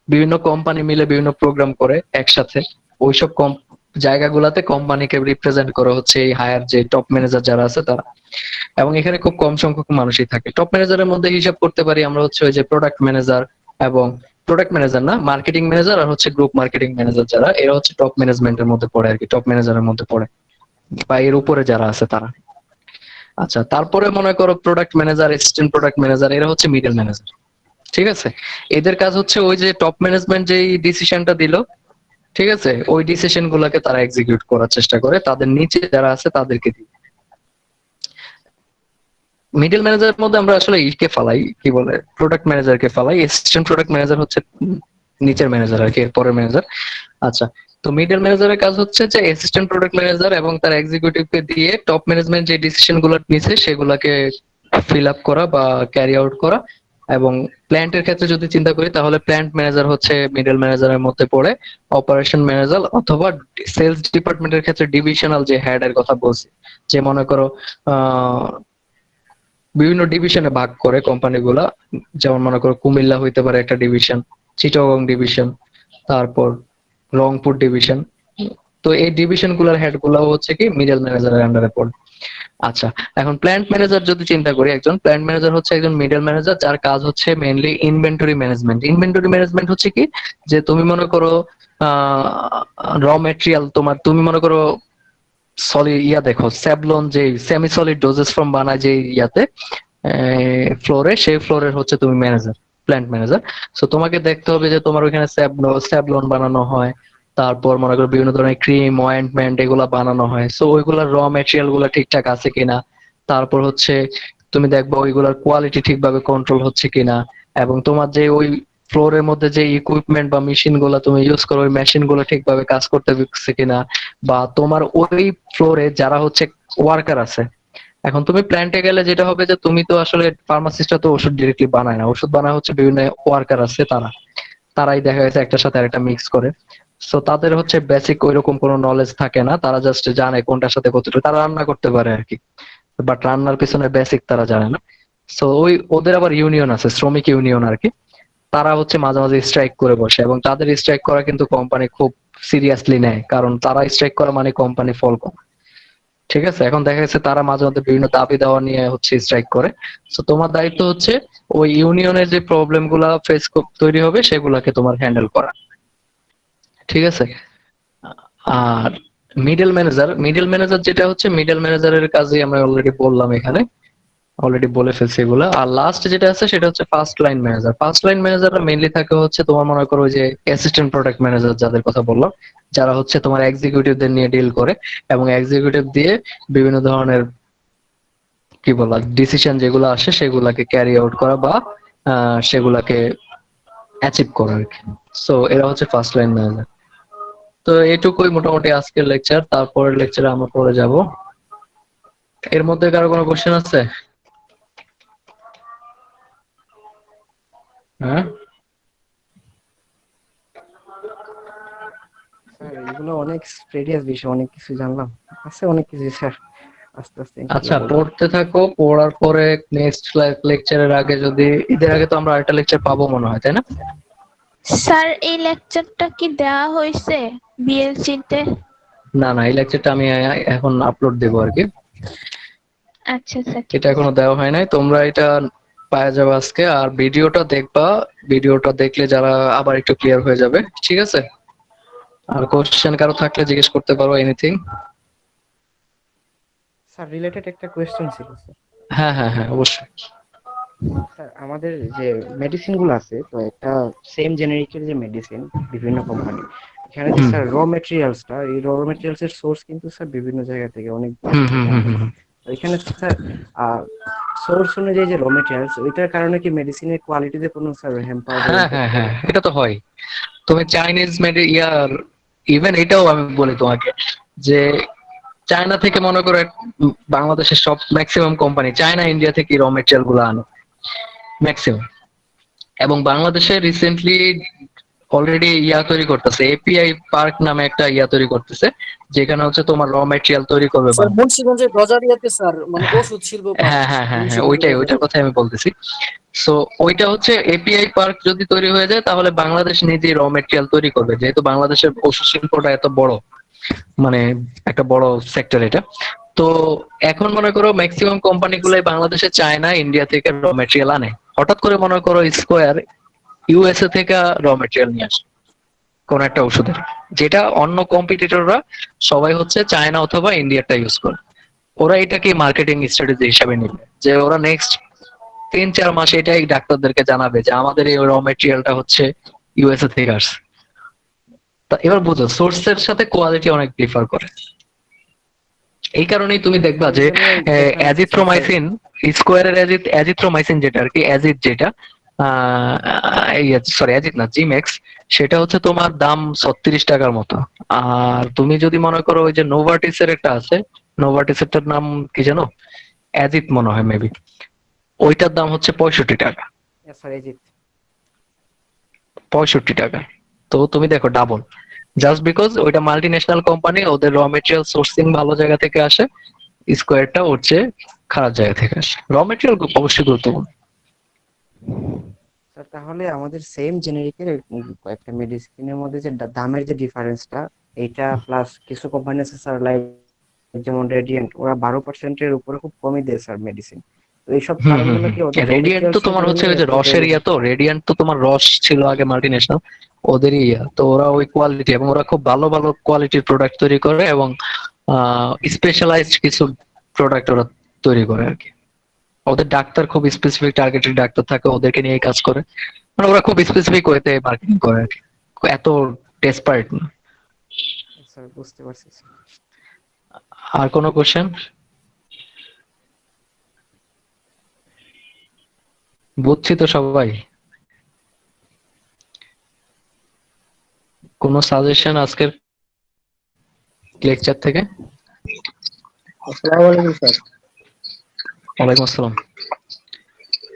বিভিন্ন কোম্পানি মিলে বিভিন্ন প্রোগ্রাম করে একসাথে, ওইসব জায়গাগুলোতে কোম্পানিকে রিপ্রেজেন্ট করে হচ্ছে এই হায়ার যে টপ ম্যানেজার যারা আছে তারা। এবং এখানে খুব কম সংখ্যক মানুষই থাকে। টপ ম্যানেজারের মধ্যে হিসাব করতে পারি আমরা হচ্ছে ওই যে প্রোডাক্ট ম্যানেজার এবং প্রোডাক্ট ম্যানেজার না, মার্কেটিং ম্যানেজার আর হচ্ছে গ্রুপ মার্কেটিং ম্যানেজার, যারা এরা হচ্ছে টপ ম্যানেজমেন্টের মধ্যে পড়ে আর কি, টপ ম্যানেজারের মধ্যে পড়ে বা এর উপরে যারা আছে তারা। আচ্ছা, তারপরে মনে করো product manager, assistant product manager, এরা হচ্ছে মিডল ম্যানেজার। ঠিক আছে, এদের কাজ হচ্ছে ওই যে টপ ম্যানেজমেন্ট যেই ডিসিশনটা দিল, ঠিক আছে, ওই ডিসিশন গুলাকে তারা এক্সিকিউট করার চেষ্টা করে তাদের নিচে যারা আছে তাদেরকে দিয়ে। মিডল ম্যানেজারের মধ্যে আমরা আসলে ইকে ফালাই, কি বলে, প্রোডাক্ট ম্যানেজারকে ফালাই। অ্যাসিস্ট্যান্ট প্রোডাক্ট ম্যানেজার হচ্ছে নিচের ম্যানেজার আর কি, এর পরের ম্যানেজার। আচ্ছা, তো মিডল ম্যানেজারের কাজ হচ্ছে যে অ্যাসিস্ট্যান্ট প্রোডাক্ট ম্যানেজার এবং তার এক্সিকিউটিভকে দিয়ে টপ ম্যানেজমেন্ট যে ডিসিশন গুলো নিছে সেগুলাকে ফিল আপ করা বা ক্যারি আউট করা। এবং প্ল্যান্টের ক্ষেত্রে যদি চিন্তা করি তাহলে প্ল্যান্ট ম্যানেজার হচ্ছে মিডল ম্যানেজারের মধ্যে পড়ে। অপারেশন ম্যানেজার অথবা সেলস ডিপার্টমেন্টের ক্ষেত্রে ডিভিশনাল যে হেড এর কথা বলছি, যে মনে করো বিভিন্ন ডিভিশনে ভাগ করে কোম্পানিগুলা, যেমন মনে করো কুমিল্লা হইতে পারে একটা ডিভিশন, চিটাগং ডিভিশন, তারপর রংপুর ডিভিশন। তো এই ডিভিশন গুলার হেড গুলাও হচ্ছে কি মিডল ম্যানেজারের আন্ডারে পড়ে। আচ্ছা, এখন প্ল্যান্ট ম্যানেজার যদি চিন্তা করি, একজন প্ল্যান্ট ম্যানেজার হচ্ছে একজন মিডল ম্যানেজার যার কাজ হচ্ছে mainly inventory management. Inventory management হচ্ছে কি, যে তুমি মনে করো র মেটেরিয়াল তোমার, তুমি মনে করো সলিড ইয়া দেখো স্যাবলন যে সেমি সলিড ডোজেস ফর্ম বানায় যে ইয়াতে ফ্লোরে, সেই ফ্লোরের হচ্ছে তুমি ম্যানেজার, প্ল্যান্ট ম্যানেজার। সো তোমাকে দেখতে হবে যে তোমার ওইখানে স্যাবলন বানানো হয়, তারপর মনে করো বিভিন্ন ধরনের ক্রিম, অয়েন্টমেন্ট এগুলা বানানো হয়। সো ওইগুলার র মেটেরিয়াল গুলা ঠিকঠাক আছে কিনা, তারপর হচ্ছে তুমি দেখবা ওইগুলার কোয়ালিটি ঠিকভাবে কন্ট্রোল হচ্ছে কিনা, এবং তোমার যে ওই ফ্লোরের মধ্যে যে ইকুইপমেন্ট বা মেশিন গুলা তুমি ইউজ করো ওই মেশিন গুলো ঠিকভাবে কাজ করতে পারছে কিনা, বা তোমার ওই ফ্লোরে যারা হচ্ছে ওয়ার্কার আছে। এখন তুমি প্ল্যান্টে গেলে যেটা হবে যে তুমি তো আসলে ফার্মাসিস্টরা তো ওষুধ ডিরেক্টলি বানায় না, ওষুধ বানায় হচ্ছে বিভিন্ন ওয়ার্কার আছে, তারাই দেখা গেছে একটার সাথে আরেকটা মিক্স করে। সো তাদের হচ্ছে বেসিক ওইরকম কোনো নলেজ থাকে না, তারা জাস্ট জানে কোনটার সাথে কতটুকু, তারা রান্না করতে পারে আর কি, বাট রান্নার পিছনে বেসিক তারা জানে না। সো ওই ওদের আবার ইউনিয়ন আছে, শ্রমিক ইউনিয়ন আর কি, তারা হচ্ছে মাঝে মাঝে স্ট্রাইক করে বসে, এবং তাদের স্ট্রাইক করা কিন্তু কোম্পানি খুব সিরিয়াসলি নেয়, কারণ তারা স্ট্রাইক করা মানে কোম্পানি ফল করে। ঠিক আছে, এখন দেখা যাচ্ছে তারা মাঝে মধ্যে বিভিন্ন দাবি দেওয়া নিয়ে হচ্ছে স্ট্রাইক করে। তো তোমার দায়িত্ব হচ্ছে ওই ইউনিয়নের যে প্রবলেম গুলা ফেস তৈরি হবে সেগুলাকে তোমার হ্যান্ডেল করা। ঠিক আছে, আর মিডল ম্যানেজার যেটা হচ্ছে, মিডল ম্যানেজারের কাজে আমরা অলরেডি বললাম, এখানে অলরেডি বলে ফেলছি এগুলা। আর লাস্ট যেটা আছে সেটা হচ্ছে first line manager. First line ম্যানেজাররা মেইনলি থাকে হচ্ছে তোমার মনে করো যে অ্যাসিস্ট্যান্ট প্রোডাক্ট ম্যানেজার যাদের কথা বললাম, যারা হচ্ছে তোমার এক্সিকিউটিভদের নিয়ে ডিল করে এবং এক্সিকিউটিভ দিয়ে বিভিন্ন ধরনের কি বলা ডিসিশন যেগুলো আসে সেগুলাকে ক্যারি আউট করা বা সেগুলাকে অ্যাচিভ করা আর কি। সো এরা হচ্ছে ফার্স্ট লাইন ম্যানেজার। তো এইটুকুই মোটামুটি আজকের লেকচার, তারপরের লেকচারে আমরা পরে যাব। এর মধ্যে কারো কোনো কোশ্চেন আছে? হ্যাঁ, স্যার এগুলো অনেক স্টেডিয়াস বিষয়, অনেক কিছু জানলাম, আছে অনেক কিছু স্যার, আস্তে আস্তে আচ্ছা পড়তে থাকো, পড়ার পরে নেক্সট লেকচারের আগে, যদি ঈদের আগে তো আমরা আরেকটা লেকচার পাবো মনে হয়, তাই না? স্যার এই লেকচারটা কি দেওয়া হয়েছে বিএলসি তে? না না, এই লেকচারটা আমি এখন আপলোড দেবো আর কি, আচ্ছা স্যার। এটা এখনো দেওয়া হয় নাই, তোমরা এটা পাওয়া যাবে আজকে। আর ভিডিওটা দেখবা, ভিডিওটা দেখলে যারা আবার একটু ক্লিয়ার হয়ে যাবে। ঠিক আছে, আর কোশ্চেন কারো থাকলে জিজ্ঞেস করতে পারো, এনিথিং। স্যার রিলেটেড একটা কোয়েশ্চেন ছিল স্যার। হ্যাঁ হ্যাঁ হ্যাঁ, অবশ্যই। স্যার আমাদের যে মেডিসিন গুলো আছে, তো একটা সেম জেনেরিকের যে মেডিসিন বিভিন্ন কোম্পানি, এখানে যে স্যার র মেটেরিয়ালসটা, এই র মেটেরিয়ালস এর সোর্স কিন্তু স্যার বিভিন্ন জায়গা থেকে অনেক দেশ থেকে আসে। তো এখানে স্যার সোর্স অনুযায়ী যে র মেটেরিয়ালস, ওইটার কারণে কি মেডিসিনের কোয়ালিটিতে কোনো স্যার হ্যাম্পার? হ্যাঁ হ্যাঁ হ্যাঁ, এটা তো হয়। তুমি চাইনিজ ইয়ার ইভেন এটাও আমি বলি তোমাকে যে চায়না থেকে মনে করো বাংলাদেশের সব ম্যাক্সিমাম কোম্পানি চায়না ইন্ডিয়া থেকে র মেটেরিয়াল গুলো আনে ম্যাক্সিমাম। এবং বাংলাদেশে রিসেন্টলি অলরেডি ইয়া তৈরি করতেছে, এপিআই পার্ক নামে একটা ইয়া তৈরি করতেছে, যেখানে হচ্ছে তোমার র মেটেরিয়াল তৈরি করবে স্যার মুন্সিগঞ্জের গজারিয়াতে স্যার মানে ওষুধ শিল্প পার্ক। হ্যাঁ হ্যাঁ হ্যাঁ হ্যাঁ, ওইটার কথাই আমি বলতেছি। সো ওইটা হচ্ছে এপিআই পার্ক যদি তৈরি হয়ে যায় তাহলে বাংলাদেশ নিজেই র মেটেরিয়াল তৈরি করবে, যেহেতু বাংলাদেশের ওষুধ শিল্পটা এত বড়। মানে একটা বড় সেক্টর এটা। তো এখন মনে করো ম্যাক্সিমাম কোম্পানিগুলাই বাংলাদেশে চায় না ইন্ডিয়া থেকে র মেটেরিয়াল আনে। হঠাৎ করে মনে করো স্কোয়ার ইউএসএ থেকে র মেটেরিয়াল নিয়ে আসে কোন একটা ওষুধের, যেটা অন্য কম্পিটিটররা সবাই হচ্ছে চায়না অথবা ইন্ডিয়াটা ইউজ করে। ওরা এটাকে মার্কেটিং স্ট্র্যাটেজি হিসাবে নিবে, যে ওরা নেক্সট 3-4 মাস এটাই ডাক্তারদেরকে জানাবে যে আমাদের এই র মেটেরিয়ালটা হচ্ছে ইউএসএ থেকে আসছে। তা এবার বুঝো সোর্সের সাথে কোয়ালিটি অনেক ডিফার করে। এই কারণেই তুমি দেখবা যে অ্যাজিথ্রোমাইসিন, স্কোয়ারের অ্যাজিথ্রোমাইসিন যেটা আর কি, অ্যাজিথ যেটা সরি অ্যাজিথ না, জিমেক্স, সেটা হচ্ছে তোমার দাম 36 টাকার মতো। আর তুমি যদি মনে করো ওই যে নোভার্টিসের একটা আছে, নোভার্টিসেরটার নাম কি জানো, অ্যাজিথ মনে হয় মেবি, ওইটার দাম হচ্ছে 65 টাকা। স্যার এজিত 65 টাকা। তো তুমি দেখো ডাবল, জাস্ট বিকজ ওইটা মাল্টি ন্যাশনাল কোম্পানি, ওদের র মেটেরিয়াল সোর্সিং ভালো জায়গা থেকে আসে, স্কোয়ারটা ওর চেয়ে খারাপ জায়গা থেকে আসে। র মেটেরিয়াল অবশ্যই গুরুত্বপূর্ণ। স্যার তাহলে আমাদের সেম জেনেরিকের কয়েকটা মেডিসিনের মধ্যে যে দামের যে ডিফারেন্সটা, এইটা প্লাস কিছু কোম্পানি আছে স্যার লাইক যেমন রেডিয়েন্ট, ওরা 12% উপরে খুব কমই দেয় স্যার মেডিসিন। তো এইসব কারণগুলো কি ওদের রেডিয়েন্ট তো তোমার হচ্ছে ওই যে রসের ইয়া, তো রেডিয়েন্ট তো তোমার রস ছিল আগে মাল্টি ন্যাশনাল, ওদেরই ইয়া। তো ওরা ওই কোয়ালিটি, এবং ওরা খুব ভালো ভালো কোয়ালিটির প্রোডাক্ট তৈরি করে, এবং স্পেশালাইজড কিছু প্রোডাক্ট ওরা তৈরি করে আর কি। ওদের ডাক্তার খুব স্পেসিফিক টার্গেটেড ডাক্তার থাকে, ওদেরকে নিয়ে কাজ করে, মানে ওরা খুব স্পেসিফিক ওয়েতে মার্কেটিং করে আর কি, এত ডেসপারেট না। স্যার বুঝতে পারছি স্যার। আর কোনো কোশ্চেন? বুঝছি তো সবাই। কোনো সাজেশন আজকের লেকচার থেকে? আসসালামু আলাইকুম স্যার। ওয়ালাইকুম আসসালাম।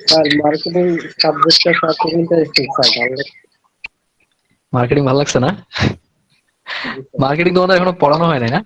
স্যার মার্কেটিং সাবজেক্টটা স্যার খুব ইন্টারেস্টিং স্যার, ভালো লাগছে। মার্কেটিং ভালো লাগছে না? মার্কেটিং তোমাদের এখনো পড়ানো হয় নাই না?